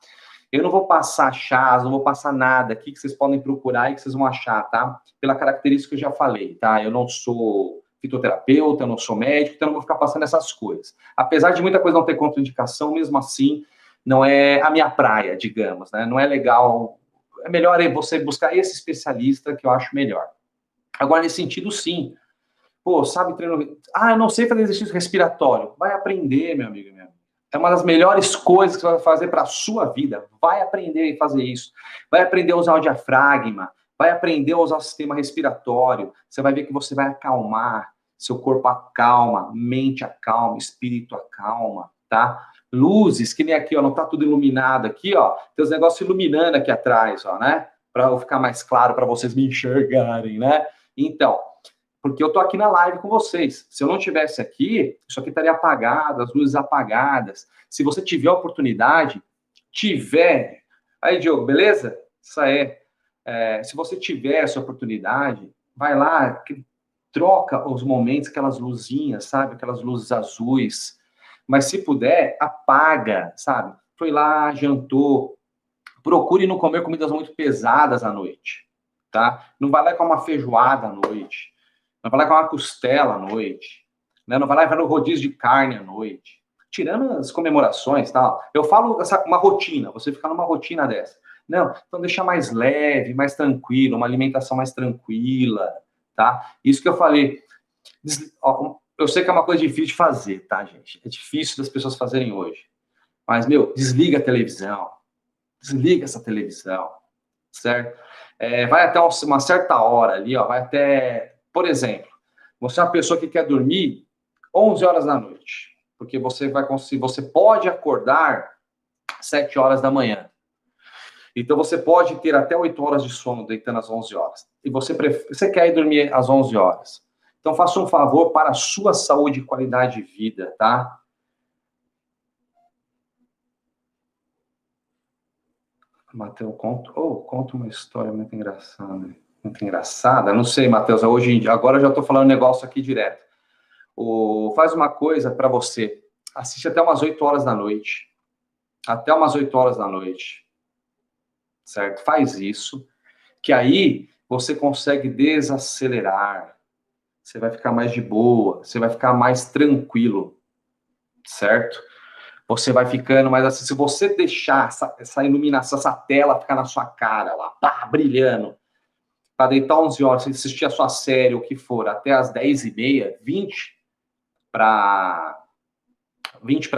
A: Eu não vou passar chás, não vou passar nada aqui que vocês podem procurar e que vocês vão achar, tá? Pela característica que eu já falei, tá? Eu não sou fitoterapeuta, eu não sou médico, então eu não vou ficar passando essas coisas. Apesar de muita coisa não ter contraindicação, mesmo assim, não é a minha praia, digamos, né? Não é legal. É melhor você buscar esse especialista que eu acho melhor. Agora, nesse sentido, sim. Pô, sabe treino... eu não sei fazer exercício respiratório. Vai aprender, meu amigo, meu. É uma das melhores coisas que você vai fazer para a sua vida. Vai aprender a fazer isso. Vai aprender a usar o diafragma. Vai aprender a usar o sistema respiratório. Você vai ver que você vai acalmar. Seu corpo acalma, mente acalma, espírito acalma, tá? Luzes, que nem aqui, ó, não tá tudo iluminado aqui, ó. Tem os negócios iluminando aqui atrás, ó, né? Para eu ficar mais claro, para vocês me enxergarem, né? Então, porque eu tô aqui na live com vocês. Se eu não tivesse aqui, isso aqui estaria apagado, as luzes apagadas. Se você tiver a oportunidade, Aí, Diogo, beleza? Isso aí. Se você tiver essa oportunidade, vai lá, troca os momentos, aquelas luzinhas, sabe? Aquelas luzes azuis. Mas se puder, apaga, sabe? Foi lá, jantou. Procure não comer comidas muito pesadas à noite, tá? Não vai lá com uma feijoada à noite. Não vai lá com uma costela à noite. Né? Não vai lá e vai no rodízio de carne à noite. Tirando as comemorações e tal. Eu falo uma rotina, você ficar numa rotina dessa. Não, então deixa mais leve, mais tranquilo, uma alimentação mais tranquila, tá? Isso que eu falei. Eu sei que é uma coisa difícil de fazer, tá, gente? É difícil das pessoas fazerem hoje. Mas, desliga a televisão. Desliga essa televisão, certo? Vai até uma certa hora ali, ó, vai até, por exemplo, você é uma pessoa que quer dormir 11 horas da noite, porque você pode acordar 7 horas da manhã. Então, você pode ter até 8 horas de sono deitando às 11 horas. E você quer ir dormir às 11 horas. Então, faça um favor para a sua saúde e qualidade de vida, tá? Matheus, conta uma história muito engraçada. Muito engraçada? Não sei, Matheus, agora eu já estou falando um negócio aqui direto. Faz uma coisa para você. Assiste até umas 8 horas da noite. Até umas 8 horas da noite. Certo? Faz isso, que aí você consegue desacelerar. Você vai ficar mais de boa, você vai ficar mais tranquilo. Certo? Você vai ficando mais assim, se você deixar essa iluminação, essa tela ficar na sua cara lá, pá, brilhando, para deitar 11 horas, assistir a sua série, o que for, até as 10h30, 20 para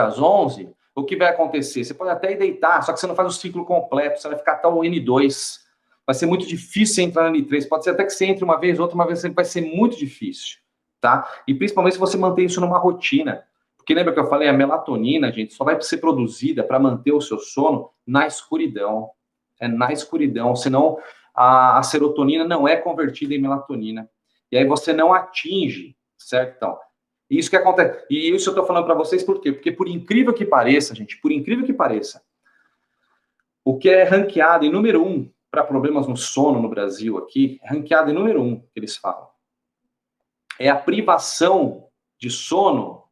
A: as 11, o que vai acontecer? Você pode até ir deitar, só que você não faz o ciclo completo, você vai ficar até o N2. Vai ser muito difícil você entrar no N3. Pode ser até que você entre uma vez, outra uma vez, vai ser muito difícil, tá? E principalmente se você manter isso numa rotina. Porque lembra que eu falei, a melatonina, gente, só vai ser produzida para manter o seu sono na escuridão. É na escuridão, senão a serotonina não é convertida em melatonina. E aí você não atinge, certo? Então, isso que acontece. E isso eu estou falando para vocês por quê? Porque por incrível que pareça, gente, por incrível que pareça, o que é ranqueado em número 1 para problemas no sono no Brasil aqui, é ranqueado em número 1, que eles falam. É a privação de sono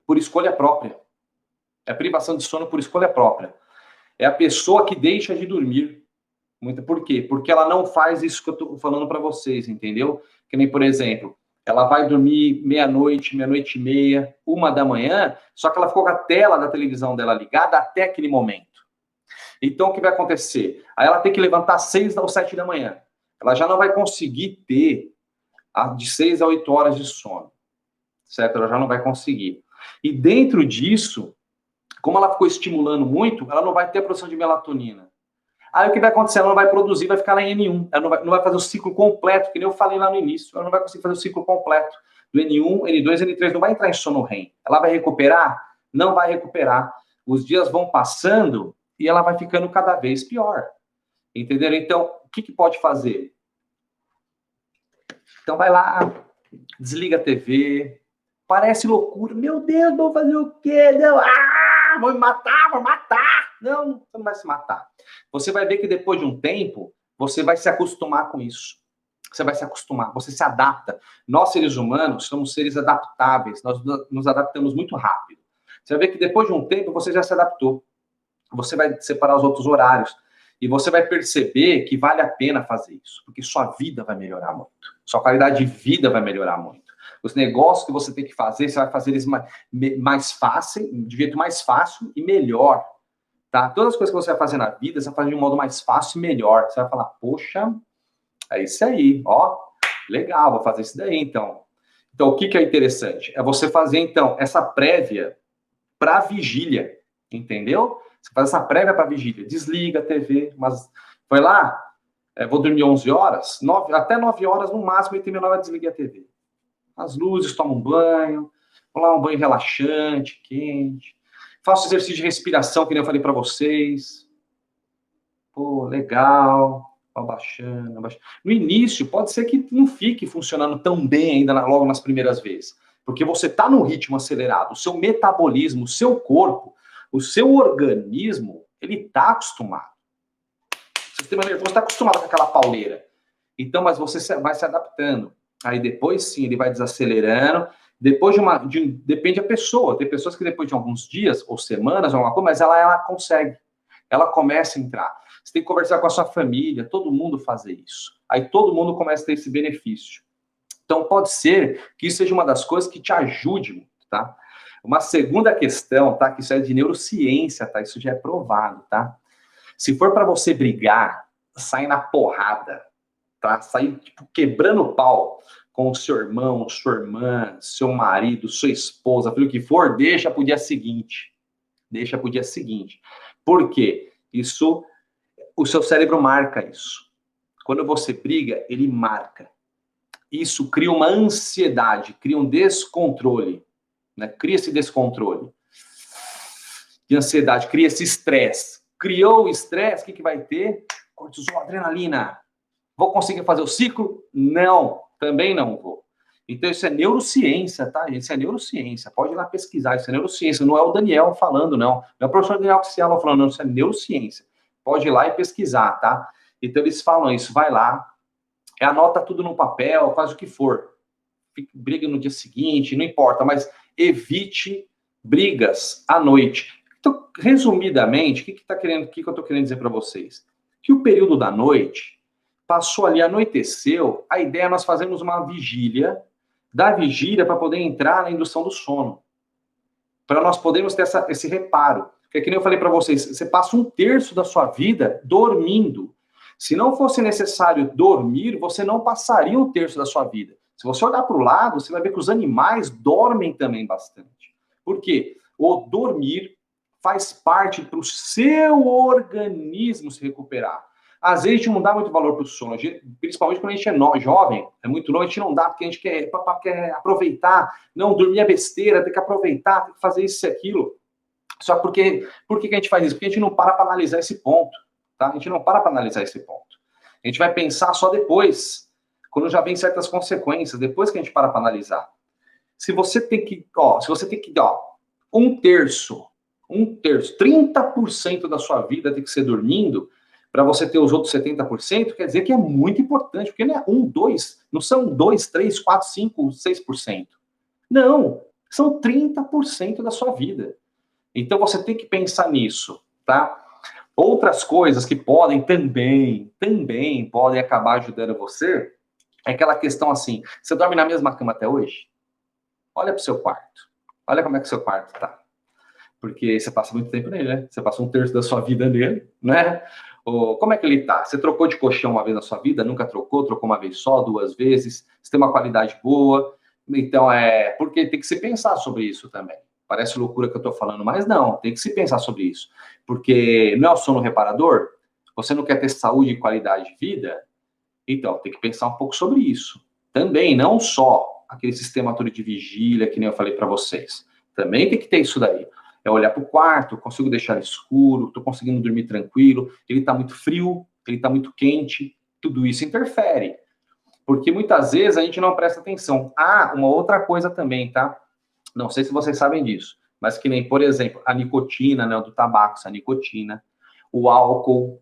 A: por escolha própria. É a privação de sono por escolha própria. É a pessoa que deixa de dormir. Por quê? Porque ela não faz isso que eu estou falando para vocês, entendeu? Que nem, por exemplo, ela vai dormir meia-noite, meia-noite e meia, 1 da manhã, só que ela ficou com a tela da televisão dela ligada até aquele momento. Então, o que vai acontecer? Aí ela tem que levantar às 6 ou 7 da manhã. Ela já não vai conseguir ter de 6 a 8 horas de sono, certo? Ela já não vai conseguir. E dentro disso, como ela ficou estimulando muito, ela não vai ter a produção de melatonina. Aí o que vai acontecer? Ela não vai produzir, vai ficar na N1. Ela não vai fazer o ciclo completo, que nem eu falei lá no início. Ela não vai conseguir fazer o ciclo completo do N1, N2, N3. Não vai entrar em sono REM. Ela vai recuperar? Não vai recuperar. Os dias vão passando e ela vai ficando cada vez pior. Entenderam? Então, o que pode fazer? Então, vai lá, desliga a TV. Parece loucura. Meu Deus, vou fazer o quê? Não, vou me matar, vou matar. Não, você não vai se matar. Você vai ver que depois de um tempo, você vai se acostumar com isso. Você vai se acostumar, você se adapta. Nós, seres humanos, somos seres adaptáveis. Nós nos adaptamos muito rápido. Você vai ver que depois de um tempo, você já se adaptou. Você vai separar os outros horários. E você vai perceber que vale a pena fazer isso. Porque sua vida vai melhorar muito. Sua qualidade de vida vai melhorar muito. Os negócios que você tem que fazer, você vai fazer eles mais fácil, de jeito mais fácil e melhor. Tá? Todas as coisas que você vai fazer na vida, você vai fazer de um modo mais fácil e melhor. Você vai falar, poxa, é isso aí, ó, legal, vou fazer isso daí, então. Então, o que é interessante? É você fazer, então, essa prévia para vigília, entendeu? Você faz essa prévia para vigília, desliga a TV, mas foi lá, vou dormir 11 horas, até 9 horas no máximo, 8h30 vai desligar a TV. As luzes, tomo um banho, vou lá um banho relaxante, quente. Faço exercício de respiração, que nem eu falei para vocês. Pô, legal. Abaixando. No início, pode ser que não fique funcionando tão bem ainda logo nas primeiras vezes. Porque você está num ritmo acelerado. O seu metabolismo, o seu corpo, o seu organismo, ele está acostumado. O sistema nervoso está acostumado com aquela pauleira. Então, mas você vai se adaptando. Aí depois, sim, ele vai desacelerando. Depois depende da pessoa. Tem pessoas que depois de alguns dias ou semanas, alguma coisa, mas ela consegue. Ela começa a entrar. Você tem que conversar com a sua família, todo mundo fazer isso. Aí todo mundo começa a ter esse benefício. Então pode ser que isso seja uma das coisas que te ajude muito, tá? Uma segunda questão, tá? Que isso é de neurociência, tá? Isso já é provado, tá? Se for para você brigar, sai na porrada, tá? Sair tipo, quebrando o pau com o seu irmão, sua irmã, seu marido, sua esposa, pelo que for, deixa pro dia seguinte. Deixa pro dia seguinte. Por quê? Isso, o seu cérebro marca isso. Quando você briga, ele marca. Isso cria uma ansiedade, cria um descontrole, né? Cria esse descontrole de ansiedade, cria esse estresse. Criou o estresse, o que vai ter? Cortisol, adrenalina. Vou conseguir fazer o ciclo? Não, também não vou. Então, isso é neurociência, tá? Isso é neurociência. Pode ir lá pesquisar, isso é neurociência. Não é o Daniel falando, não. Não é o professor Daniel Cielo falando, não. Isso é neurociência. Pode ir lá e pesquisar, tá? Então, eles falam isso. Vai lá, anota tudo no papel, faz o que for. Briga no dia seguinte, não importa, mas evite brigas à noite. Então, resumidamente, o que eu estou querendo dizer para vocês? Que o período da noite passou ali, anoiteceu, a ideia é nós fazermos uma vigília, da vigília para poder entrar na indução do sono. Para nós podermos ter esse reparo. Porque, que nem eu falei para vocês, você passa 1/3 da sua vida dormindo. Se não fosse necessário dormir, você não passaria 1/3 da sua vida. Se você olhar para o lado, você vai ver que os animais dormem também bastante. Por quê? O dormir faz parte para o seu organismo se recuperar. Às vezes a gente não dá muito valor para o sono, principalmente quando a gente é jovem, é muito novo, a gente não dá, porque a gente quer aproveitar, não, dormir é besteira, tem que aproveitar, tem que fazer isso e aquilo. Só porque, por que a gente faz isso? Porque a gente não para analisar esse ponto, tá? A gente não para analisar esse ponto. A gente vai pensar só depois, quando já vem certas consequências, depois que a gente para analisar. Se você tem que, um terço, 30% da sua vida tem que ser dormindo, para você ter os outros 70%, quer dizer que é muito importante, porque não é 1, 2, não são 2, 3, 4, 5, 6%. Não, são 30% da sua vida. Então você tem que pensar nisso, tá? Outras coisas que podem também podem acabar ajudando você, é aquela questão assim, você dorme na mesma cama até hoje? Olha para o seu quarto. Olha como é que o seu quarto tá. Porque você passa muito tempo nele, né? Você passa um terço da sua vida nele, né? Ou, como é que ele tá? Você trocou de colchão uma vez na sua vida? Nunca trocou? Trocou uma vez só, 2 vezes? Você tem uma qualidade boa? Então, porque tem que se pensar sobre isso também. Parece loucura que eu tô falando, mas não, tem que se pensar sobre isso. Porque não é o sono reparador? Você não quer ter saúde e qualidade de vida? Então, tem que pensar um pouco sobre isso. Também, não só aquele sistema todo de vigília, que nem eu falei para vocês. Também tem que ter isso daí. É olhar para o quarto, consigo deixar escuro, estou conseguindo dormir tranquilo, ele está muito frio, ele está muito quente, tudo isso interfere. Porque muitas vezes a gente não presta atenção. Ah, uma outra coisa também, tá? Não sei se vocês sabem disso, mas que nem, por exemplo, a nicotina, né, do tabaco, a nicotina, o álcool,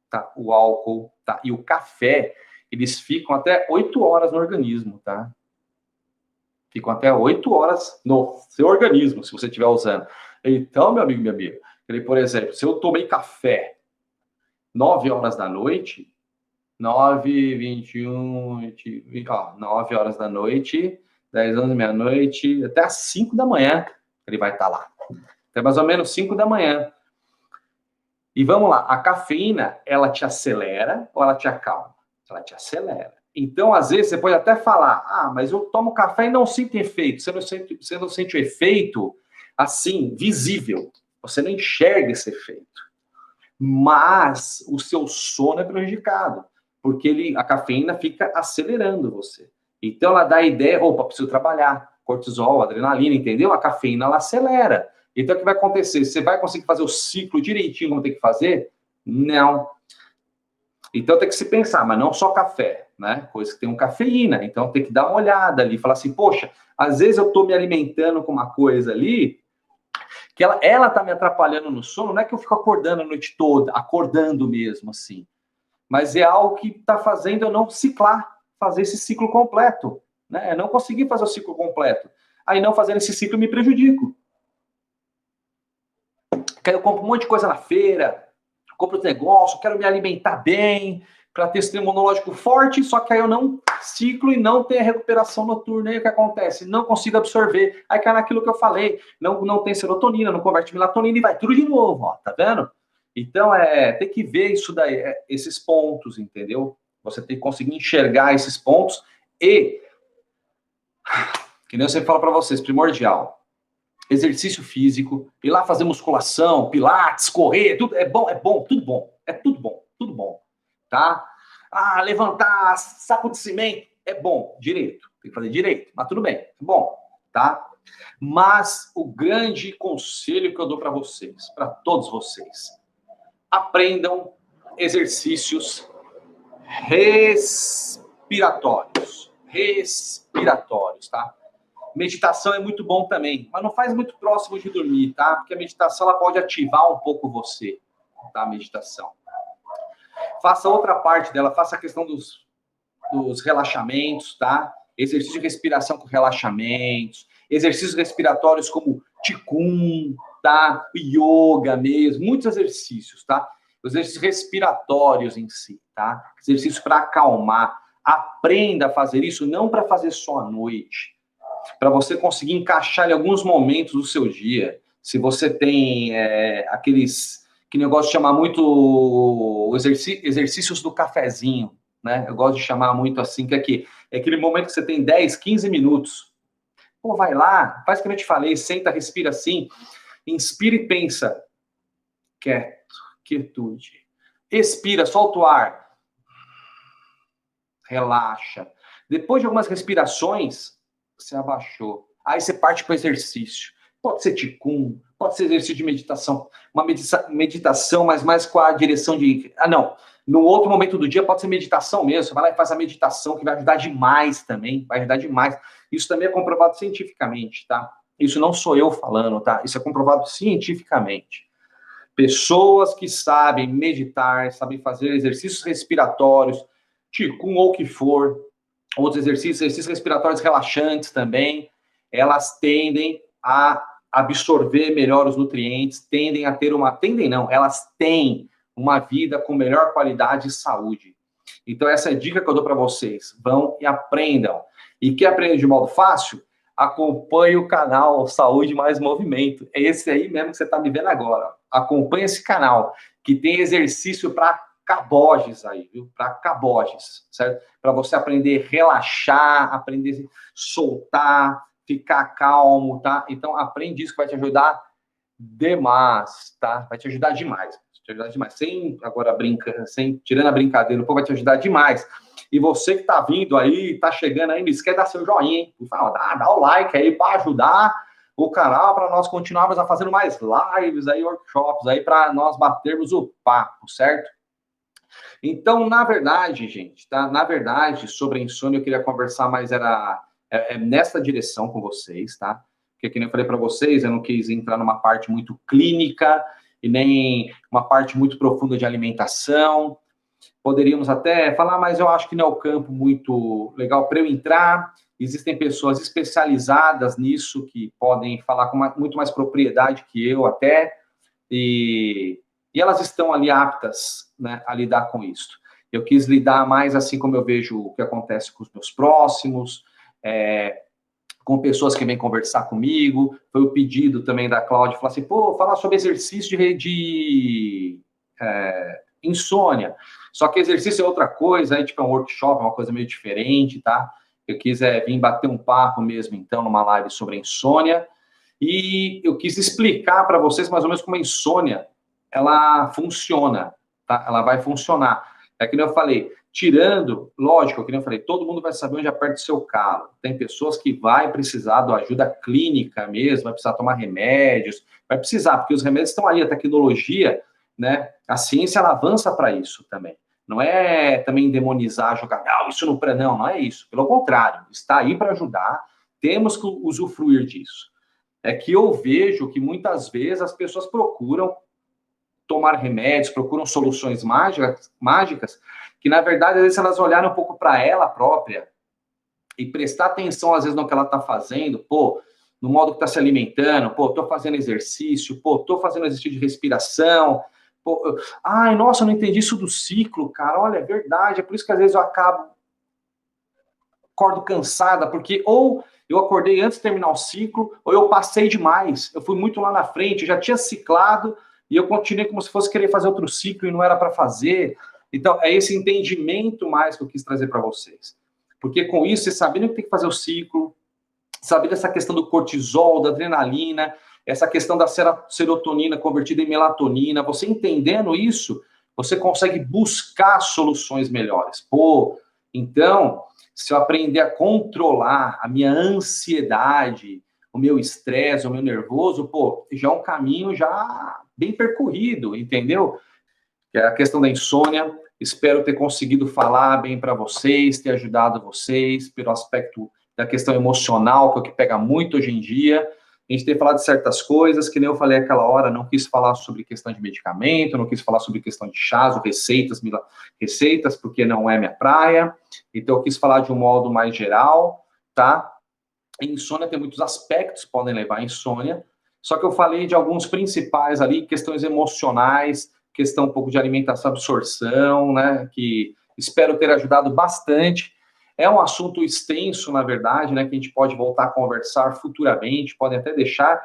A: tá? O álcool, tá? E o café, eles ficam até 8 horas no organismo, tá? Ficam até 8 horas no seu organismo, se você estiver usando. Então, meu amigo, minha amiga, por exemplo, se eu tomei café 9 horas da noite, 9, 21, 20, 9 horas da noite, 10, 11, meia-noite, até às 5 da manhã ele vai estar lá. Até mais ou menos 5 da manhã. E vamos lá, a cafeína, ela te acelera ou ela te acalma? Ela te acelera. Então, às vezes, você pode até falar, mas eu tomo café e não sinto efeito. Você não sente o efeito, assim, visível. Você não enxerga esse efeito. Mas o seu sono é prejudicado, porque a cafeína fica acelerando você. Então, ela dá a ideia, opa, preciso trabalhar. Cortisol, adrenalina, entendeu? A cafeína, ela acelera. Então, o que vai acontecer? Você vai conseguir fazer o ciclo direitinho como tem que fazer? Não. Então, tem que se pensar, mas não só café, né? Coisa que tem cafeína. Então, tem que dar uma olhada ali, falar assim, poxa, às vezes eu estou me alimentando com uma coisa ali que ela tá me atrapalhando no sono, não é que eu fico acordando a noite toda, acordando mesmo, assim. Mas é algo que está fazendo eu não ciclar, fazer esse ciclo completo, né? Eu não conseguir fazer o ciclo completo. Aí, não fazendo esse ciclo, eu me prejudico. Eu compro um monte de coisa na feira, compro os negócios, quero me alimentar bem, para ter sistema imunológico forte, só que aí eu não ciclo e não tenho a recuperação noturna. Aí o que acontece? Não consigo absorver. Aí cai naquilo que eu falei, não tem serotonina, não converte em melatonina e vai tudo de novo, ó, tá vendo? Então, tem que ver isso daí, esses pontos, entendeu? Você tem que conseguir enxergar esses pontos e, que nem eu sempre falo para vocês, primordial, exercício físico, ir lá fazer musculação, pilates, correr, tudo é bom, tudo bom, tudo bom, tá? Levantar saco de cimento, é bom, direito, tem que fazer direito, mas tudo bem, é bom, tá? Mas o grande conselho que eu dou para vocês, para todos vocês, aprendam exercícios respiratórios, tá? Meditação é muito bom também, mas não faz muito próximo de dormir, tá? Porque a meditação ela pode ativar um pouco você, tá? A meditação. Faça outra parte dela, faça a questão dos relaxamentos, tá? Exercício de respiração com relaxamentos, exercícios respiratórios como Qigong, tá? Yoga mesmo, muitos exercícios, tá? Os exercícios respiratórios em si, tá? Exercícios para acalmar. Aprenda a fazer isso, não para fazer só à noite, para você conseguir encaixar em alguns momentos do seu dia. Se você tem que negócio de chamar muito exercícios do cafezinho, né? Eu gosto de chamar muito assim, que é aquele momento que você tem 10, 15 minutos. Pô, vai lá, faz o que eu te falei, senta, respira assim, inspira e pensa. Quieto, quietude. Expira, solta o ar. Relaxa. Depois de algumas respirações, você abaixou. Aí você parte para o exercício. Pode ser ticum, pode ser exercício de meditação. Uma meditação, mas mais com a direção de... não. No outro momento do dia pode ser meditação mesmo. Você vai lá e faz a meditação, que vai ajudar demais também. Vai ajudar demais. Isso também é comprovado cientificamente, tá? Isso não sou eu falando, tá? Isso é comprovado cientificamente. Pessoas que sabem meditar, sabem fazer exercícios respiratórios, ticum ou o que for, outros exercícios respiratórios relaxantes também, elas tendem a absorver melhor os nutrientes, tendem a ter elas têm uma vida com melhor qualidade e saúde. Então, essa é a dica que eu dou para vocês. Vão e aprendam. E quer aprender de modo fácil? Acompanhe o canal Saúde Mais Movimento. É esse aí mesmo que você está me vendo agora. Acompanhe esse canal, que tem exercício para caboges aí, viu? Para caboges, certo? Para você aprender a relaxar, aprender a soltar, ficar calmo, tá? Então, aprende isso que vai te ajudar demais, tá? Vai te ajudar demais. Te ajudar demais. Tirando a brincadeira, vai te ajudar demais. E você que está vindo aí, está chegando aí, não esquece de dar seu joinha, hein? Dá o like aí para ajudar o canal, para nós continuarmos a fazendo mais lives aí, workshops aí, para nós batermos o papo, certo? Então, na verdade, gente, tá? Na verdade, sobre a insônia, eu queria conversar mais, nessa direção com vocês, tá? Porque, como eu falei para vocês, eu não quis entrar numa parte muito clínica e nem uma parte muito profunda de alimentação. Poderíamos até falar, mas eu acho que não é o campo muito legal para eu entrar. Existem pessoas especializadas nisso que podem falar com muito mais propriedade que eu até, e elas estão ali aptas, né, a lidar com isso. Eu quis lidar mais assim como eu vejo o que acontece com os meus próximos, com pessoas que vêm conversar comigo. Foi o pedido também da Cláudia, falar assim, falar sobre exercício de insônia. Só que exercício é outra coisa, aí, tipo, é um workshop, é uma coisa meio diferente, tá? Eu quis vir bater um papo mesmo, então, numa live sobre a insônia, e eu quis explicar para vocês mais ou menos como a insônia, ela funciona, tá? Ela vai funcionar. É que nem eu falei, lógico, que nem eu falei, todo mundo vai saber onde aperta o seu calo. Tem pessoas que vai precisar de ajuda clínica mesmo, vai precisar tomar remédios, vai precisar, porque os remédios estão aí, a tecnologia, né? A ciência, ela avança para isso também. Não é também demonizar, jogar, isso não é isso. Pelo contrário, está aí para ajudar, temos que usufruir disso. É que eu vejo que muitas vezes as pessoas procuram tomar remédios, procuram soluções mágicas, que na verdade, às vezes, elas olharem um pouco para ela própria e prestar atenção, às vezes, no que ela está fazendo, no modo que está se alimentando, estou fazendo exercício, estou fazendo exercício de respiração, nossa, eu não entendi isso do ciclo, cara, olha, é verdade, é por isso que às vezes eu acordo cansada, porque ou eu acordei antes de terminar o ciclo, ou eu passei demais, eu fui muito lá na frente, eu já tinha ciclado, e eu continuei como se fosse querer fazer outro ciclo e não era para fazer. Então, é esse entendimento mais que eu quis trazer para vocês. Porque com isso, você sabendo que tem que fazer o ciclo, sabendo essa questão do cortisol, da adrenalina, essa questão da serotonina convertida em melatonina, você entendendo isso, você consegue buscar soluções melhores. Então, se eu aprender a controlar a minha ansiedade, o meu estresse, o meu nervoso, já é um caminho já bem percorrido, entendeu? Que é a questão da insônia. Espero ter conseguido falar bem para vocês, ter ajudado vocês pelo aspecto da questão emocional, que é o que pega muito hoje em dia. A gente tem falado de certas coisas, que nem eu falei aquela hora, não quis falar sobre questão de medicamento, não quis falar sobre questão de chás ou receitas, porque não é minha praia. Então, eu quis falar de um modo mais geral, tá? A insônia tem muitos aspectos que podem levar à insônia, só que eu falei de alguns principais ali, questões emocionais, questão um pouco de alimentação, absorção, né, que espero ter ajudado bastante. É um assunto extenso, na verdade, né, que a gente pode voltar a conversar futuramente, podem até deixar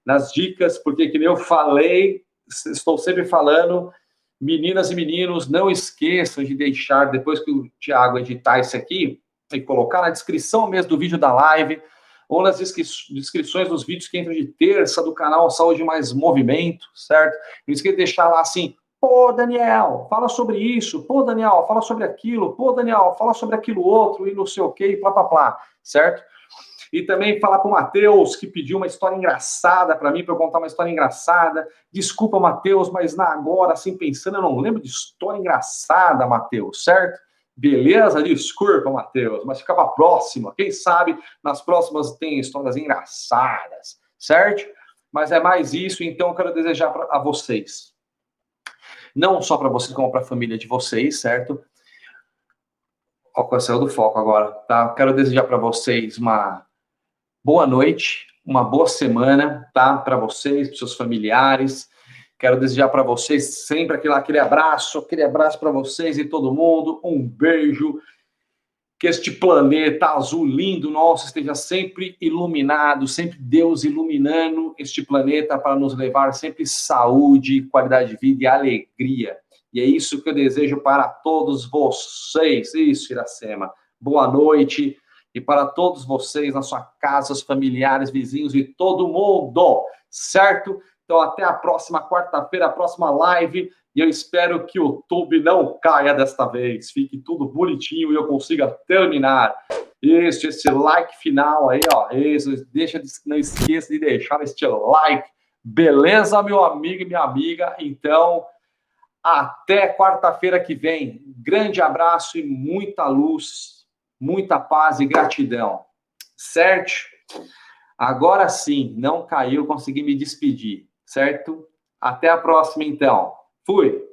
A: nas dicas, porque, que nem eu falei, estou sempre falando, meninas e meninos, não esqueçam de deixar, depois que o Thiago editar isso aqui, e colocar na descrição mesmo do vídeo da live, ou nas descrições dos vídeos que entram de terça do canal Saúde Mais Movimento, certo? Não esqueça de deixar lá, assim, Pô, Daniel, fala sobre isso. Pô, Daniel, fala sobre aquilo. Pô, Daniel, fala sobre aquilo outro e não sei o quê, e plá, plá, plá, certo? E também falar para o Matheus, que pediu uma história engraçada para mim, para eu contar uma história engraçada. Desculpa, Matheus, mas na agora, assim, pensando, eu não lembro de história engraçada, Matheus, certo? Beleza? Desculpa, Matheus, mas fica para a próxima. Quem sabe nas próximas tem histórias engraçadas, certo? Mas é mais isso, então eu quero desejar a vocês, não só para vocês, como para a família de vocês, certo? Ó, saiu do foco agora, tá? Quero desejar para vocês uma boa noite, uma boa semana, tá? Para vocês, para seus familiares. Quero desejar para vocês sempre aquele abraço para vocês e todo mundo. Um beijo. Que este planeta azul lindo nosso esteja sempre iluminado, sempre Deus iluminando este planeta para nos levar sempre saúde, qualidade de vida e alegria. E é isso que eu desejo para todos vocês. Isso, Iracema. Boa noite. E para todos vocês, na sua casa, os familiares, vizinhos e todo mundo, certo? Então, até a próxima quarta-feira, a próxima live. E eu espero que o YouTube não caia desta vez. Fique tudo bonitinho e eu consiga terminar. Isso, esse like final aí, ó. Isso, não esqueça de deixar este like. Beleza, meu amigo e minha amiga? Então, até quarta-feira que vem. Grande abraço e muita luz, muita paz e gratidão. Certo? Agora sim, não caiu, consegui me despedir. Certo? Até a próxima, então. Fui!